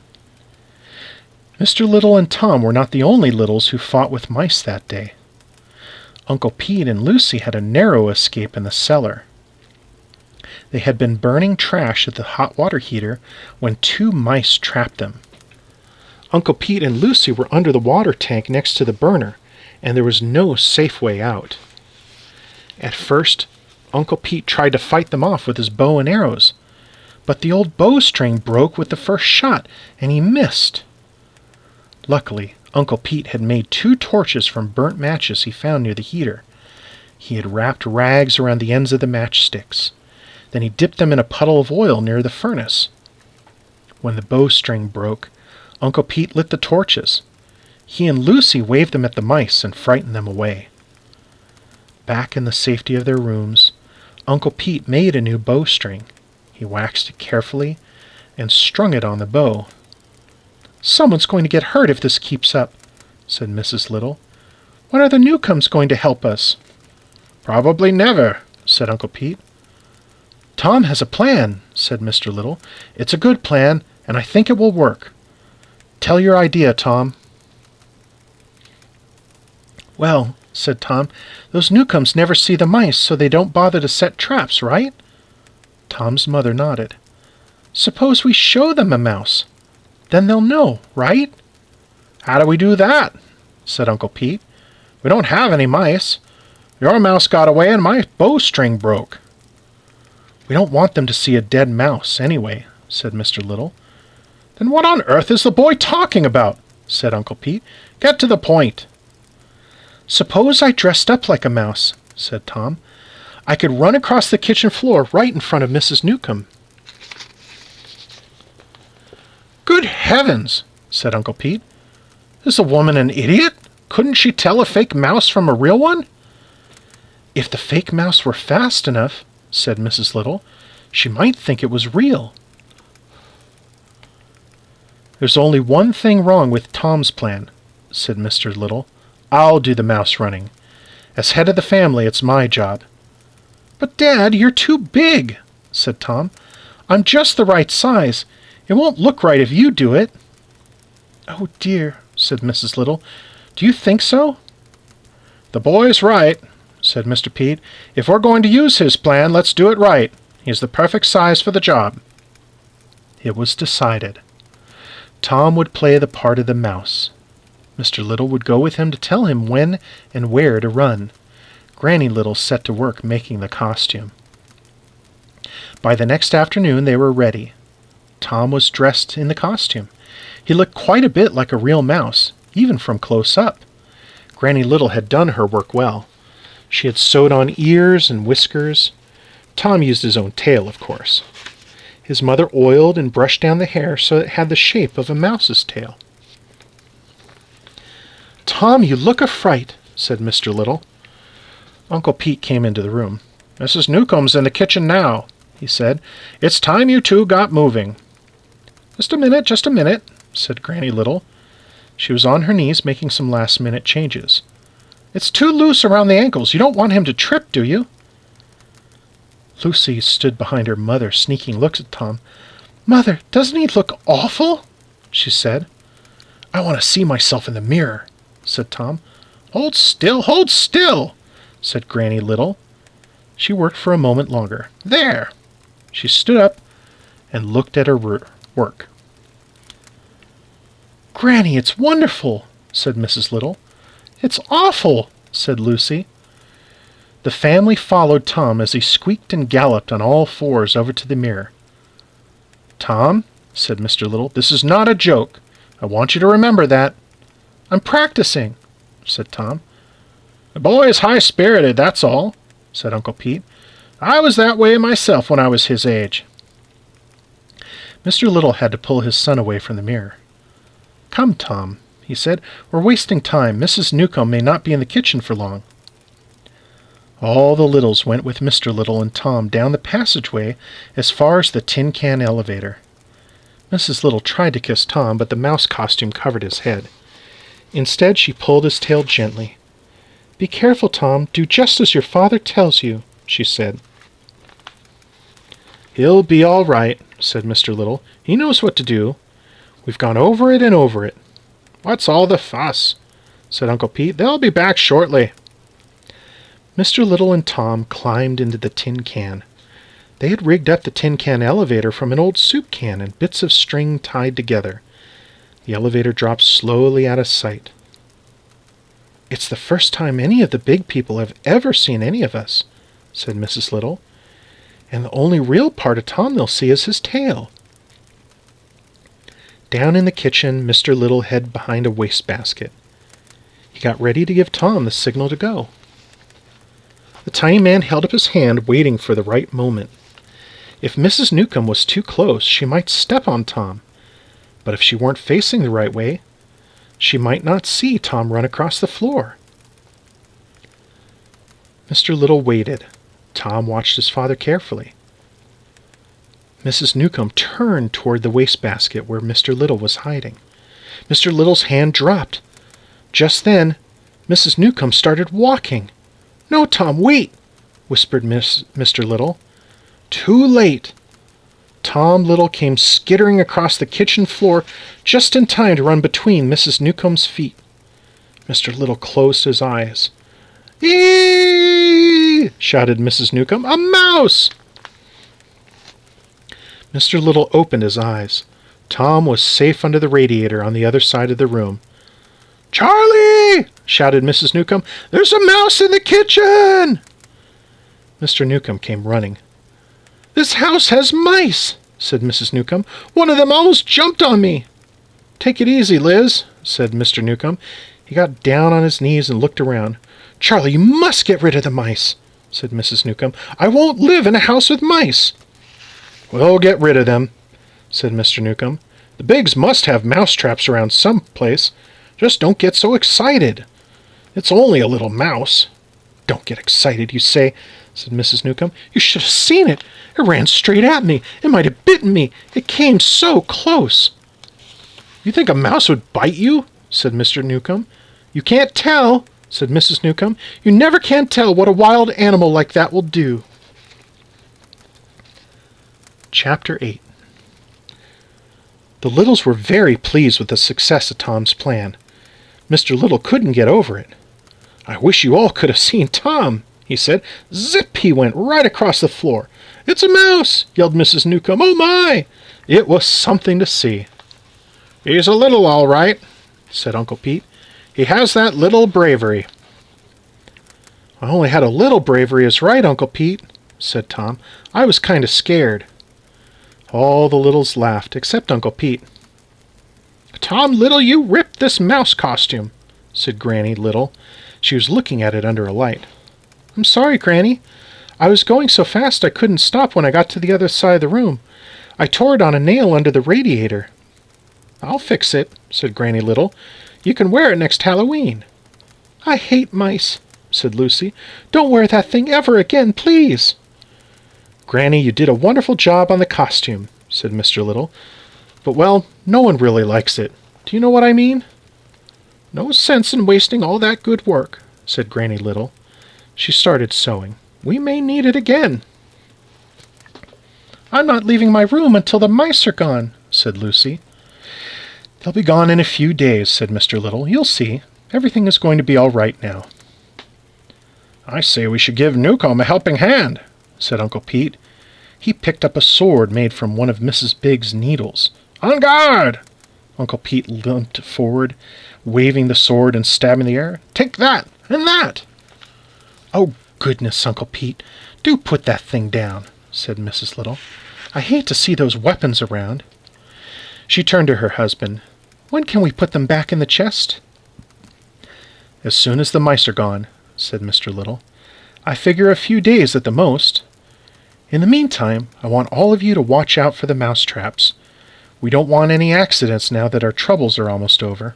Speaker 1: Mr. Little and Tom were not the only Littles who fought with mice that day. Uncle Pete and Lucy had a narrow escape in the cellar. They had been burning trash at the hot water heater when 2 mice trapped them. Uncle Pete and Lucy were under the water tank next to the burner, and there was no safe way out. At first, Uncle Pete tried to fight them off with his bow and arrows, but the old bowstring broke with the first shot, and he missed. Luckily, Uncle Pete had made 2 torches from burnt matches he found near the heater. He had wrapped rags around the ends of the matchsticks. Then he dipped them in a puddle of oil near the furnace. When the bowstring broke, Uncle Pete lit the torches. He and Lucy waved them at the mice and frightened them away. Back in the safety of their rooms, Uncle Pete made a new bowstring. He waxed it carefully and strung it on the bow. "Someone's going to get hurt if this keeps up," said Mrs. Little. "When are the Newcombs going to help us?" "Probably never," said Uncle Pete. "Tom has a plan," said Mr. Little. "It's a good plan, and I think it will work. Tell your idea, Tom." "Well," said Tom, "those Newcombs never see the mice, so they don't bother to set traps, right?" Tom's mother nodded. "Suppose we show them a mouse. Then they'll know, right?" "How do we do that?" said Uncle Pete. "We don't have any mice. Your mouse got away and my bowstring broke." "We don't want them to see a dead mouse, anyway," said Mr. Little. "Then what on earth is the boy talking about?" said Uncle Pete. "Get to the point." "Suppose I dressed up like a mouse," said Tom. "I could run across the kitchen floor right in front of Mrs. Newcomb." "Good heavens!" said Uncle Pete. "Is the woman an idiot? Couldn't she tell a fake mouse from a real one?" "If the fake mouse were fast enough," said Mrs. Little, "she might think it was real." "There's only one thing wrong with Tom's plan," said Mr. Little. "I'll do the mouse running. As head of the family, it's my job." "But, Dad, you're too big," said Tom. "I'm just the right size. It won't look right if you do it." "Oh, dear," said Mrs. Little. "Do you think so?" "The boy's right," said Mr. Pete. "If we're going to use his plan, let's do it right. He's the perfect size for the job." It was decided. Tom would play the part of the mouse. Mr. Little would go with him to tell him when and where to run. Granny Little set to work making the costume. By the next afternoon they were ready. Tom was dressed in the costume. He looked quite a bit like a real mouse, even from close up. Granny Little had done her work well. She had sewed on ears and whiskers. Tom used his own tail, of course. His mother oiled and brushed down the hair so it had the shape of a mouse's tail. "Tom, you look a fright," said Mr. Little. Uncle Pete came into the room. "Mrs. Newcomb's in the kitchen now," he said. "It's time you two got moving." Just a minute," said Granny Little. She was on her knees making some last-minute changes. "It's too loose around the ankles. You don't want him to trip, do you?" Lucy stood behind her mother, sneaking looks at Tom. "Mother, doesn't he look awful?" she said. "I want to see myself in the mirror," said Tom. Hold still," said Granny Little. She worked for a moment longer. "There!" She stood up and looked at her work. "Granny, it's wonderful," said Mrs. Little. "It's awful," said Lucy. The family followed Tom as he squeaked and galloped on all fours over to the mirror. "Tom," said Mr. Little, "this is not a joke. I want you to remember that." "I'm practicing," said Tom. "The boy is high-spirited, that's all," said Uncle Pete. "I was that way myself when I was his age." Mr. Little had to pull his son away from the mirror. "Come, Tom," he said. "We're wasting time. Mrs. Newcomb may not be in the kitchen for long." All the Littles went with Mr. Little and Tom down the passageway as far as the tin can elevator. Mrs. Little tried to kiss Tom, but the mouse costume covered his head. Instead, she pulled his tail gently. "Be careful, Tom. Do just as your father tells you," she said. "He'll be all right," said Mr. Little. "He knows what to do. We've gone over it and over it." "What's all the fuss?" said Uncle Pete. "They'll be back shortly." Mr. Little and Tom climbed into the tin can. They had rigged up the tin can elevator from an old soup can and bits of string tied together. The elevator dropped slowly out of sight. "It's the first time any of the big people have ever seen any of us," said Mrs. Little. "And the only real part of Tom they'll see is his tail." Down in the kitchen, Mr. Little hid behind a wastebasket. He got ready to give Tom the signal to go. The tiny man held up his hand, waiting for the right moment. If Mrs. Newcomb was too close, she might step on Tom. But if she weren't facing the right way, she might not see Tom run across the floor. Mr. Little waited. Tom watched his father carefully. Mrs. Newcomb turned toward the wastebasket where Mr. Little was hiding. Mr. Little's hand dropped. Just then, Mrs. Newcomb started walking. "No, Tom, wait," whispered Mr. Little. Too late. Tom Little came skittering across the kitchen floor just in time to run between Mrs. Newcomb's feet. Mr. Little closed his eyes. "Eee!" shouted Mrs. Newcomb. "A mouse!" Mr. Little opened his eyes. Tom was safe under the radiator on the other side of the room. "Charlie!" shouted Mrs. Newcomb. "There's a mouse in the kitchen!" Mr. Newcomb came running. "This house has mice," said Mrs. Newcomb. "One of them almost jumped on me." "Take it easy, Liz," said Mr. Newcomb. He got down on his knees and looked around. "Charlie, you must get rid of the mice," said Mrs. Newcomb. "I won't live in a house with mice." "We'll get rid of them," said Mr. Newcomb. "The Biggs must have mouse traps around some place. Just don't get so excited. It's only a little mouse." "Don't get excited, you say," said Mrs. Newcomb. "You should have seen it. It ran straight at me. It might have bitten me. It came so close." "You think a mouse would bite you?" said Mr. Newcomb. "You can't tell," said Mrs. Newcomb. "You never can tell what a wild animal like that will do." Chapter 8. The Littles were very pleased with the success of Tom's plan. Mr. Little couldn't get over it. "I wish you all could have seen Tom," he said. Zip, he went right across the floor. "It's a mouse!" yelled Mrs. Newcomb. "Oh, my!" It was something to see. "He's a little all right," said Uncle Pete. "He has that little bravery." "I only had a little bravery is right, Uncle Pete," said Tom. "I was kind of scared." All the Littles laughed, except Uncle Pete. "Tom Little, you ripped this mouse costume," said Granny Little. She was looking at it under a light. "I'm sorry, Granny. I was going so fast I couldn't stop when I got to the other side of the room. I tore it on a nail under the radiator." "I'll fix it," said Granny Little. "You can wear it next Halloween." "I hate mice," said Lucy. "Don't wear that thing ever again, please." "Granny, you did a wonderful job on the costume," said Mr. Little. "But, well, no one really likes it. Do you know what I mean?" "No sense in wasting all that good work," said Granny Little. She started sewing. "We may need it again." "I'm not leaving my room until the mice are gone," said Lucy. "They'll be gone in a few days," said Mr. Little. "You'll see. Everything is going to be all right now." "I say we should give Newcomb a helping hand," said Uncle Pete. He picked up a sword made from one of Mrs. Big's needles. "On guard!" Uncle Pete limped forward, waving the sword and stabbing the air. "Take that, and that!" "Oh, goodness, Uncle Pete, do put that thing down," said Mrs. Little. "I hate to see those weapons around." She turned to her husband. "When can we put them back in the chest?" "As soon as the mice are gone," said Mr. Little. "I figure a few days at the most. In the meantime, I want all of you to watch out for the mouse traps. We don't want any accidents now that our troubles are almost over."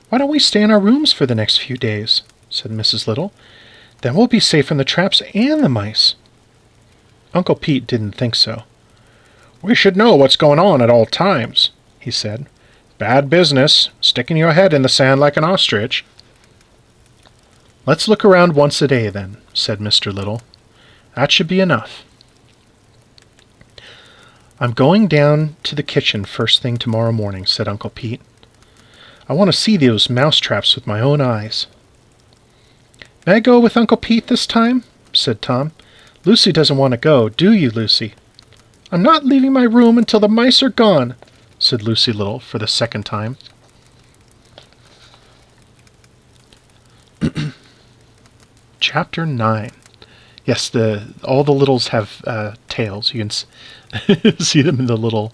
Speaker 1: "Why don't we stay in our rooms for the next few days?" said Mrs. Little. "Then we'll be safe from the traps and the mice." Uncle Pete didn't think so. "We should know what's going on at all times," he said. "Bad business, sticking your head in the sand like an ostrich." "Let's look around once a day, then," said Mr. Little. "That should be enough." "I'm going down to the kitchen first thing tomorrow morning," said Uncle Pete. "I want to see those mouse traps with my own eyes." "May I go with Uncle Pete this time?" said Tom. "Lucy doesn't want to go, do you, Lucy?" "I'm not leaving my room until the mice are gone," said Lucy Little for the second time. Chapter 9. Yes, all the littles have tails. You can see them in the little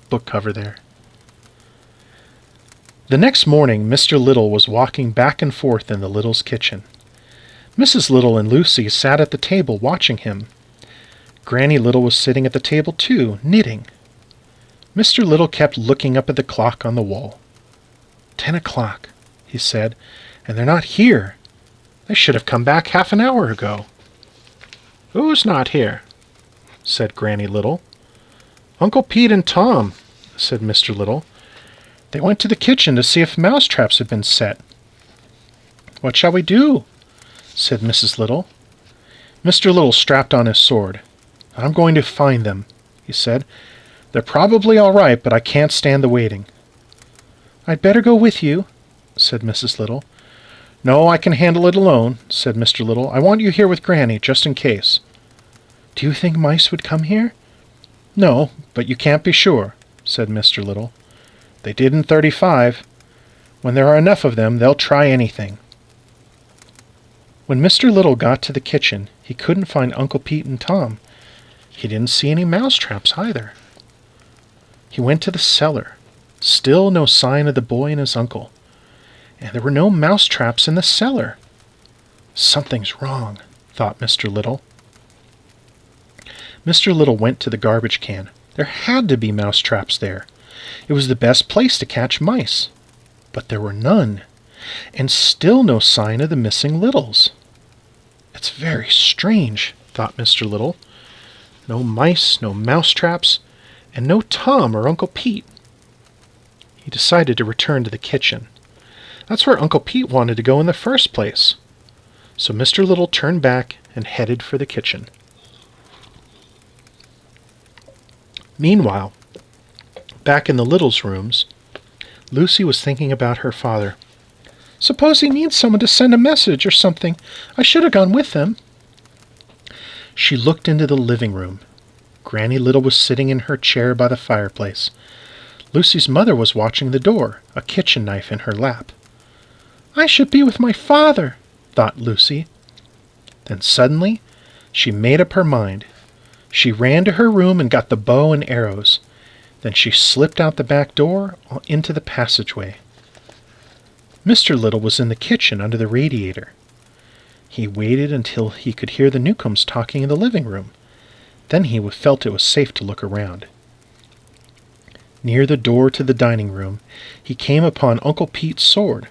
Speaker 1: book cover there. The next morning, Mr. Little was walking back and forth in the Littles' kitchen. Mrs. Little and Lucy sat at the table watching him. Granny Little was sitting at the table too, knitting. Mr. Little kept looking up at the clock on the wall. 10 o'clock, he said, and they're not here. They should have come back half an hour ago. "Who's not here?" said Granny Little. "Uncle Pete and Tom," said Mr. Little. "They went to the kitchen to see if mouse traps had been set." "What shall we do?" said Mrs. Little. Mr. Little strapped on his sword. "I'm going to find them," he said. "They're probably all right, but I can't stand the waiting." "I'd better go with you," said Mrs. Little. "No, I can handle it alone," said Mr. Little. "I want you here with Granny, just in case." "Do you think mice would come here?" "No, but you can't be sure," said Mr. Little. "They did in 35. When there are enough of them, they'll try anything." When Mr. Little got to the kitchen, he couldn't find Uncle Pete and Tom. He didn't see any mouse traps either. He went to the cellar. Still no sign of the boy and his uncle. And there were no mouse traps in the cellar. "Something's wrong," thought Mr. Little. Mr. Little went to the garbage can. There had to be mouse traps there. It was the best place to catch mice. But there were none, and still no sign of the missing Littles. "It's very strange," thought Mr. Little. No mice, no mouse traps, and no Tom or Uncle Pete. He decided to return to the kitchen. That's where Uncle Pete wanted to go in the first place. So Mr. Little turned back and headed for the kitchen. Meanwhile, back in the Littles' rooms, Lucy was thinking about her father. "Suppose he needs someone to send a message or something. I should have gone with them." She looked into the living room. Granny Little was sitting in her chair by the fireplace. Lucy's mother was watching the door, a kitchen knife in her lap. "I should be with my father," thought Lucy. Then suddenly she made up her mind. She ran to her room and got the bow and arrows. Then she slipped out the back door into the passageway. Mr. Little was in the kitchen under the radiator. He waited until he could hear the Newcombs talking in the living room. Then he felt it was safe to look around. Near the door to the dining room, he came upon Uncle Pete's sword.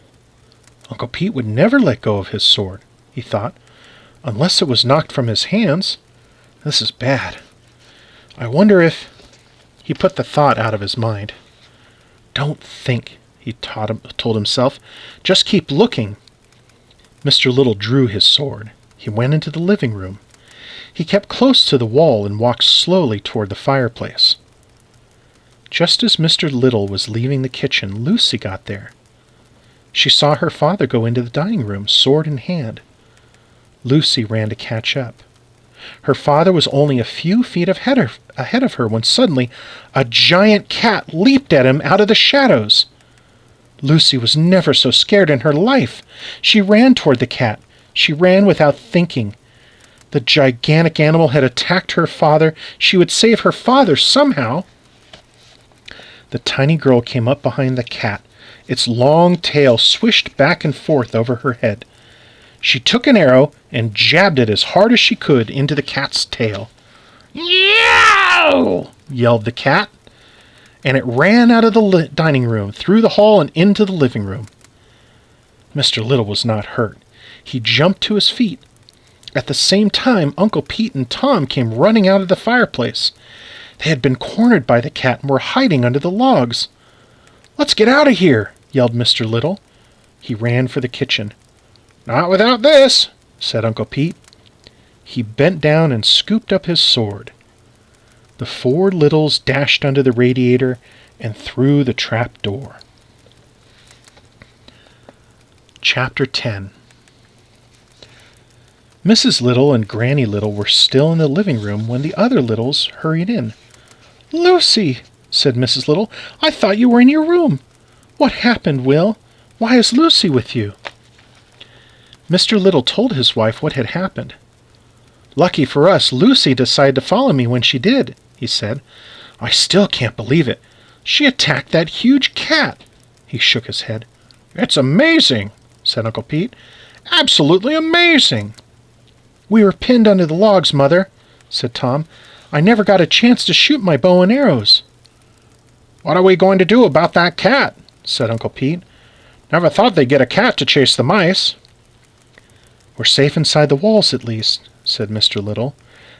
Speaker 1: Uncle Pete would never let go of his sword, he thought, unless it was knocked from his hands. This is bad. I wonder if... He put the thought out of his mind. Don't think, he told himself. Just keep looking. Mr. Little drew his sword. He went into the living room. He kept close to the wall and walked slowly toward the fireplace. Just as Mr. Little was leaving the kitchen, Lucy got there. She saw her father go into the dining room, sword in hand. Lucy ran to catch up. Her father was only a few feet ahead of her when suddenly a giant cat leaped at him out of the shadows. Lucy was never so scared in her life. She ran toward the cat. She ran without thinking. The gigantic animal had attacked her father. She would save her father somehow. The tiny girl came up behind the cat. Its long tail swished back and forth over her head. She took an arrow and jabbed it as hard as she could into the cat's tail. "Yow!" yelled the cat, and it ran out of the dining room, through the hall, and into the living room. Mr. Little was not hurt. He jumped to his feet. At the same time, Uncle Pete and Tom came running out of the fireplace. They had been cornered by the cat and were hiding under the logs. "Let's get out of here!" yelled Mr. Little. He ran for the kitchen. "Not without this," said Uncle Pete. He bent down and scooped up his sword. The four Littles dashed under the radiator and through the trap door. Chapter 10. Mrs. Little and Granny Little were still in the living room when the other Littles hurried in. "Lucy," said Mrs. Little, "I thought you were in your room. What happened, Will? Why is Lucy with you?" Mr. Little told his wife what had happened. "Lucky for us, Lucy decided to follow me when she did," he said. "I still can't believe it. She attacked that huge cat." He shook his head. "It's amazing," said Uncle Pete. "Absolutely amazing." "We were pinned under the logs, Mother," said Tom. "I never got a chance to shoot my bow and arrows." "What are we going to do about that cat?" said Uncle Pete. "Never thought they'd get a cat to chase the mice." "We're safe inside the walls, at least," said Mr. Little.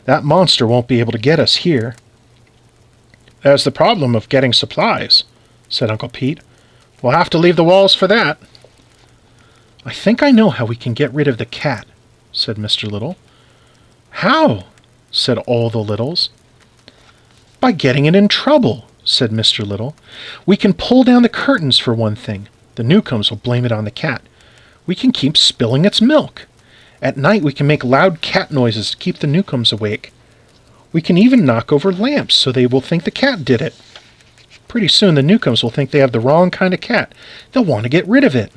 Speaker 1: "That monster won't be able to get us here." "There's the problem of getting supplies," said Uncle Pete. "We'll have to leave the walls for that." "I think I know how we can get rid of the cat," said Mr. Little. "How?" said all the Littles. "By getting it in trouble," said Mr. Little. "We can pull down the curtains for one thing. The Newcombs will blame it on the cat. We can keep spilling its milk. At night we can make loud cat noises to keep the Newcombs awake. We can even knock over lamps so they will think the cat did it. Pretty soon the Newcombs will think they have the wrong kind of cat. They'll want to get rid of it."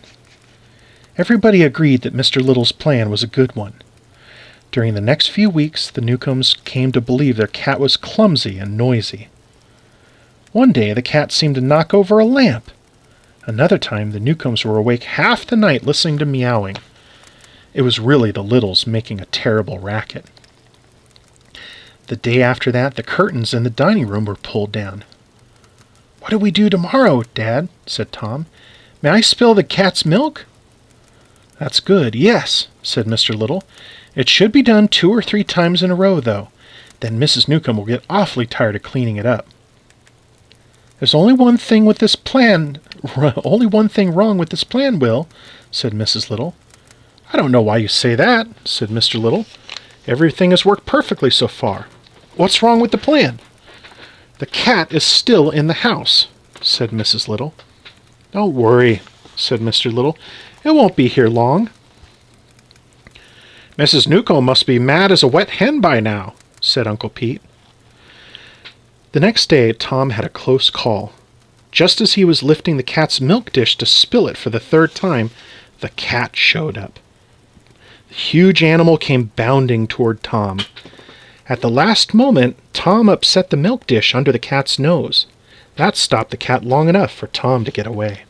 Speaker 1: Everybody agreed that Mr. Little's plan was a good one. During the next few weeks, the Newcombs came to believe their cat was clumsy and noisy. One day the cat seemed to knock over a lamp. Another time the Newcombs were awake half the night listening to meowing. It was really the Littles making a terrible racket. The day after that, the curtains in the dining room were pulled down. "What do we do tomorrow, Dad?" said Tom. "May I spill the cat's milk?" "That's good, yes," said Mr. Little. "It should be done 2 or 3 times in a row, though. Then Mrs. Newcomb will get awfully tired of cleaning it up." "There's only one thing with this plan, only one thing wrong with this plan, Will," said Mrs. Little. "I don't know why you say that," said Mr. Little. "Everything has worked perfectly so far. What's wrong with the plan?" "The cat is still in the house," said Mrs. Little. "Don't worry," said Mr. Little. "It won't be here long." "Mrs. Newcomb must be mad as a wet hen by now," said Uncle Pete. The next day Tom had a close call. Just as he was lifting the cat's milk dish to spill it for the 3rd time, the cat showed up. The huge animal came bounding toward Tom. At the last moment, Tom upset the milk dish under the cat's nose. That stopped the cat long enough for Tom to get away.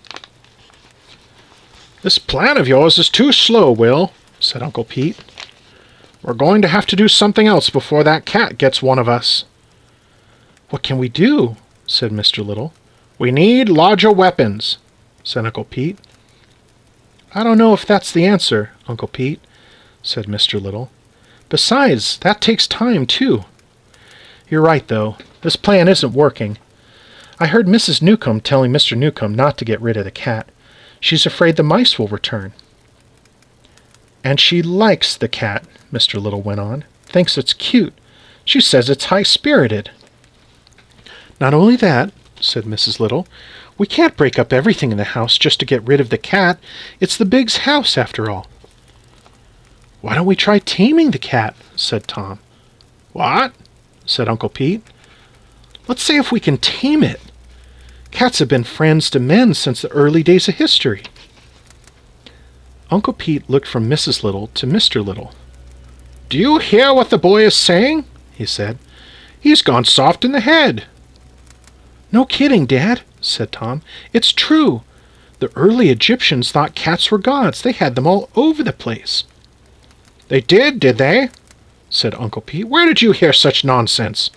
Speaker 1: "This plan of yours is too slow, Will," said Uncle Pete. "We're going to have to do something else before that cat gets one of us." "What can we do?" said Mr. Little. "We need larger weapons," said Uncle Pete. "I don't know if that's the answer, Uncle Pete," said Mr. Little. "Besides, that takes time, too." "You're right, though. This plan isn't working. I heard Mrs. Newcomb telling Mr. Newcomb not to get rid of the cat. She's afraid the mice will return." "And she likes the cat," Mr. Little went on. "Thinks it's cute. She says it's high-spirited." "Not only that," said Mrs. Little, "we can't break up everything in the house just to get rid of the cat. It's the big house, after all." "Why don't we try taming the cat?" said Tom. "What?" said Uncle Pete. "Let's see if we can tame it. Cats have been friends to men since the early days of history." Uncle Pete looked from Mrs. Little to Mr. Little. "Do you hear what the boy is saying?" he said. "He's gone soft in the head." "No kidding, Dad," said Tom. "It's true. The early Egyptians thought cats were gods. They had them all over the place." "They did they?" said Uncle Pete. "Where did you hear such nonsense?"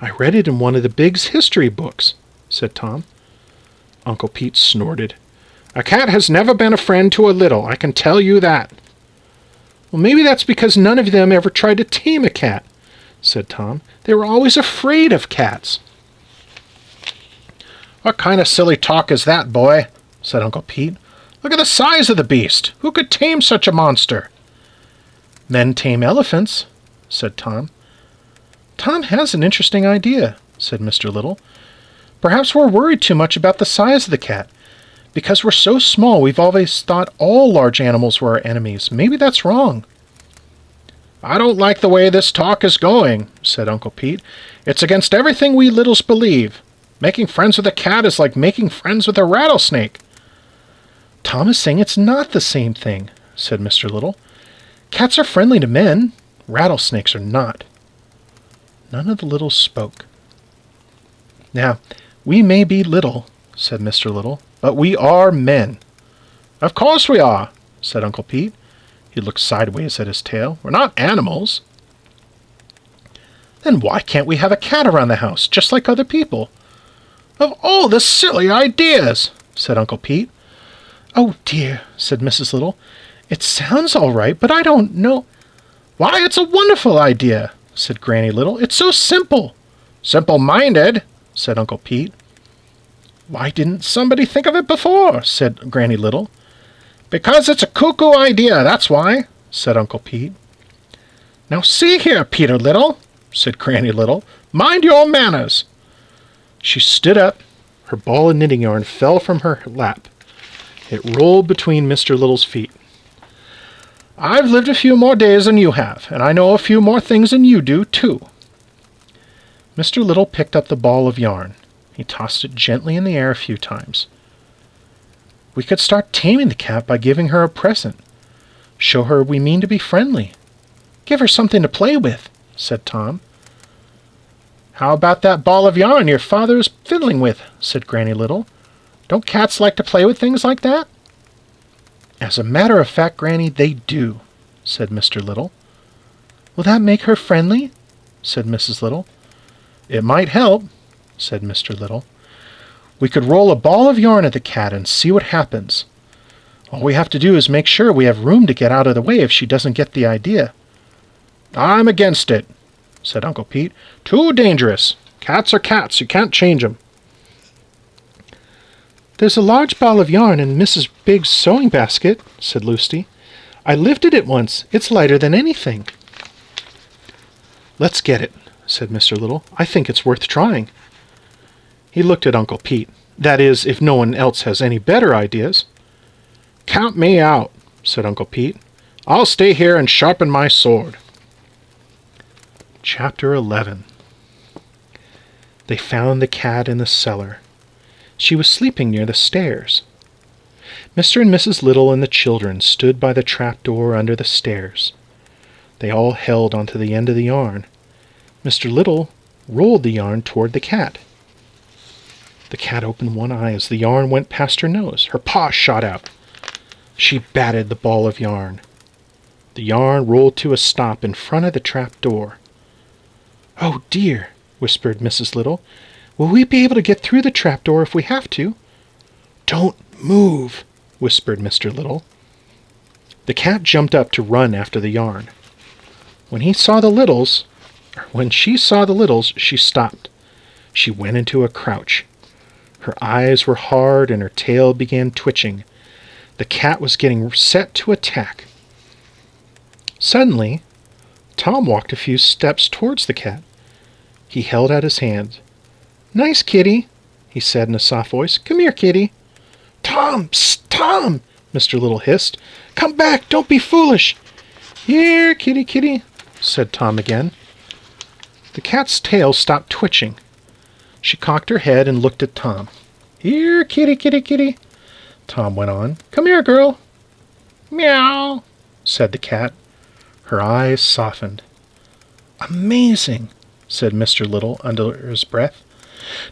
Speaker 1: "I read it in one of the Big's history books," said Tom. Uncle Pete snorted. "A cat has never been a friend to a little, I can tell you that." "Well, maybe that's because none of them ever tried to tame a cat," said Tom. "They were always afraid of cats." "What kind of silly talk is that, boy?" said Uncle Pete. "Look at the size of the beast. Who could tame such a monster?" "Men tame elephants," said Tom. "Tom has an interesting idea," said Mr. Little. "Perhaps we're worried too much about the size of the cat. Because we're so small, we've always thought all large animals were our enemies. Maybe that's wrong." "I don't like the way this talk is going," said Uncle Pete. "It's against everything we littles believe. Making friends with a cat is like making friends with a rattlesnake." "Tom is saying it's not the same thing," said Mr. Little. "Cats are friendly to men. Rattlesnakes are not." None of the Littles spoke. "Now, we may be little," said Mr. Little, "but we are men." "Of course we are," said Uncle Pete. He looked sideways at his tail. "We're not animals." "Then why can't we have a cat around the house, just like other people?" "Of all the silly ideas!" said Uncle Pete. "Oh, dear," said Mrs. Little. "It sounds all right, but I don't know—" "Why, it's a wonderful idea," said Granny Little. "It's so simple." "Simple-minded," said Uncle Pete. "Why didn't somebody think of it before?" said Granny Little. "Because it's a cuckoo idea, that's why," said Uncle Pete. "Now see here, Peter Little," said Granny Little. "Mind your manners." She stood up. Her ball of knitting yarn fell from her lap. It rolled between Mr. Little's feet. "I've lived a few more days than you have, and I know a few more things than you do, too." Mr. Little picked up the ball of yarn. He tossed it gently in the air a few times. "We could start taming the cat by giving her a present. Show her we mean to be friendly. Give her something to play with," said Tom. "How about that ball of yarn your father is fiddling with?" said Granny Little. "Don't cats like to play with things like that?" "As a matter of fact, Granny, they do," said Mr. Little. "Will that make her friendly?" said Mrs. Little. "It might help," said Mr. Little. "We could roll a ball of yarn at the cat and see what happens. All we have to do is make sure we have room to get out of the way if she doesn't get the idea." "I'm against it," said Uncle Pete. "Too dangerous. Cats are cats. You can't change 'em." "There's a large ball of yarn in Mrs. Big's sewing basket," said Lucy. "I lifted it once. It's lighter than anything." "Let's get it," said Mr. Little. "I think it's worth trying." He looked at Uncle Pete. "That is, if no one else has any better ideas." "Count me out," said Uncle Pete. "I'll stay here and sharpen my sword." Chapter 11. They found the cat in the cellar. She was sleeping near the stairs. Mr. and Mrs. Little and the children stood by the trapdoor under the stairs. They all held onto the end of the yarn. Mr. Little rolled the yarn toward the cat. The cat opened one eye as the yarn went past her nose. Her paw shot out. She batted the ball of yarn. The yarn rolled to a stop in front of the trap door. "Oh, dear," whispered Mrs. Little. "Will we be able to get through the trap door if we have to?" "Don't move," whispered Mr. Little. The cat jumped up to run after the yarn. When she saw the littles, she stopped. She went into a crouch. Her eyes were hard and her tail began twitching. The cat was getting set to attack. Suddenly, Tom walked a few steps towards the cat. He held out his hand. "Nice kitty," he said in a soft voice. "Come here, kitty." "Tom! Psst, Tom!" Mr. Little hissed. "Come back! Don't be foolish!" "Here, kitty, kitty," said Tom again. The cat's tail stopped twitching. She cocked her head and looked at Tom. "Here, kitty, kitty, kitty," Tom went on. "Come here, girl." "Meow," said the cat. Her eyes softened. "Amazing," said Mr. Little under his breath.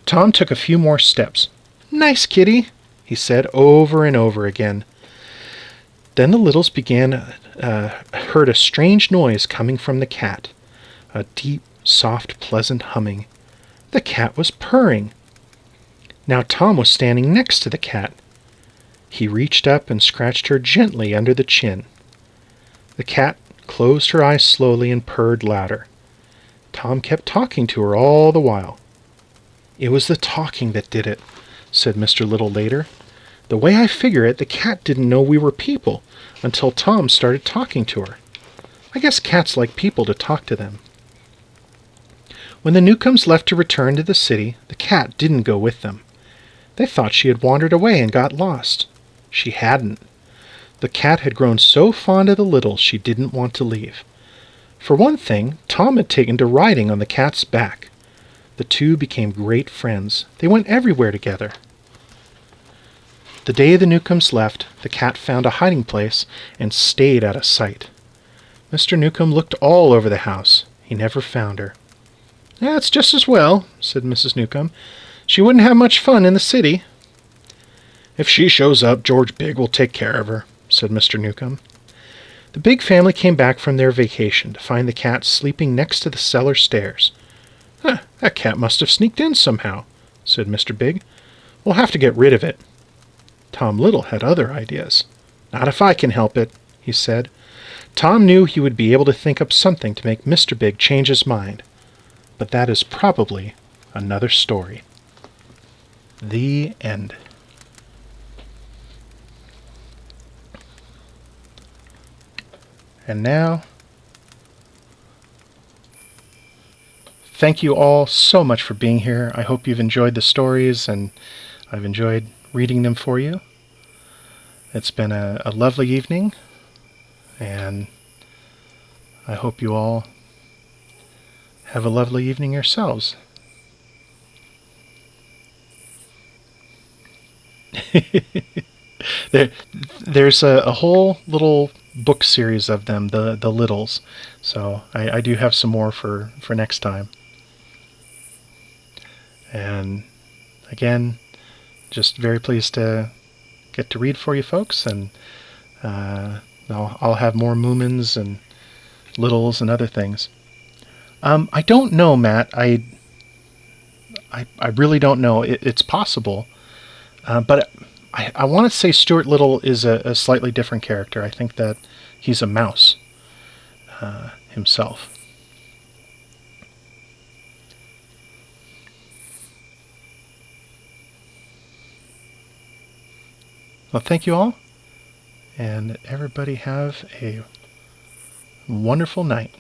Speaker 1: Tom took a few more steps. "Nice kitty," he said over and over again. Then the Littles heard a strange noise coming from the cat, a deep, soft, pleasant humming. The cat was purring. Now Tom was standing next to the cat. He reached up and scratched her gently under the chin. The cat closed her eyes slowly and purred louder. Tom kept talking to her all the while. "It was the talking that did it," said Mr. Little later. "The way I figure it, the cat didn't know we were people until Tom started talking to her. I guess cats like people to talk to them." When the Newcombs left to return to the city, the cat didn't go with them. They thought she had wandered away and got lost. She hadn't. The cat had grown so fond of the Littles she didn't want to leave. For one thing, Tom had taken to riding on the cat's back. The two became great friends. They went everywhere together. The day the Newcombs left, the cat found a hiding place and stayed out of sight. Mr. Newcomb looked all over the house. He never found her. "That's just as well," said Mrs. Newcomb. "She wouldn't have much fun in the city." "If she shows up, George Big will take care of her," said Mr. Newcomb. The Big family came back from their vacation to find the cat sleeping next to the cellar stairs. "That cat must have sneaked in somehow," said Mr. Big. "We'll have to get rid of it." Tom Little had other ideas. "Not if I can help it," he said. Tom knew he would be able to think up something to make Mr. Big change his mind. But that is probably another story. The end. And now, thank you all so much for being here. I hope you've enjoyed the stories, and I've enjoyed reading them for you. It's been a lovely evening, and I hope you all have a lovely evening yourselves. There's a whole little book series of them, the Littles, so I do have some more for next time. And again, just very pleased to get to read for you folks, and I'll have more Moomins and Littles and other things. I don't know, Matt. I really don't know. It's possible, but I want to say Stuart Little is a slightly different character. I think that he's a mouse himself. Well, thank you all, and everybody have a wonderful night.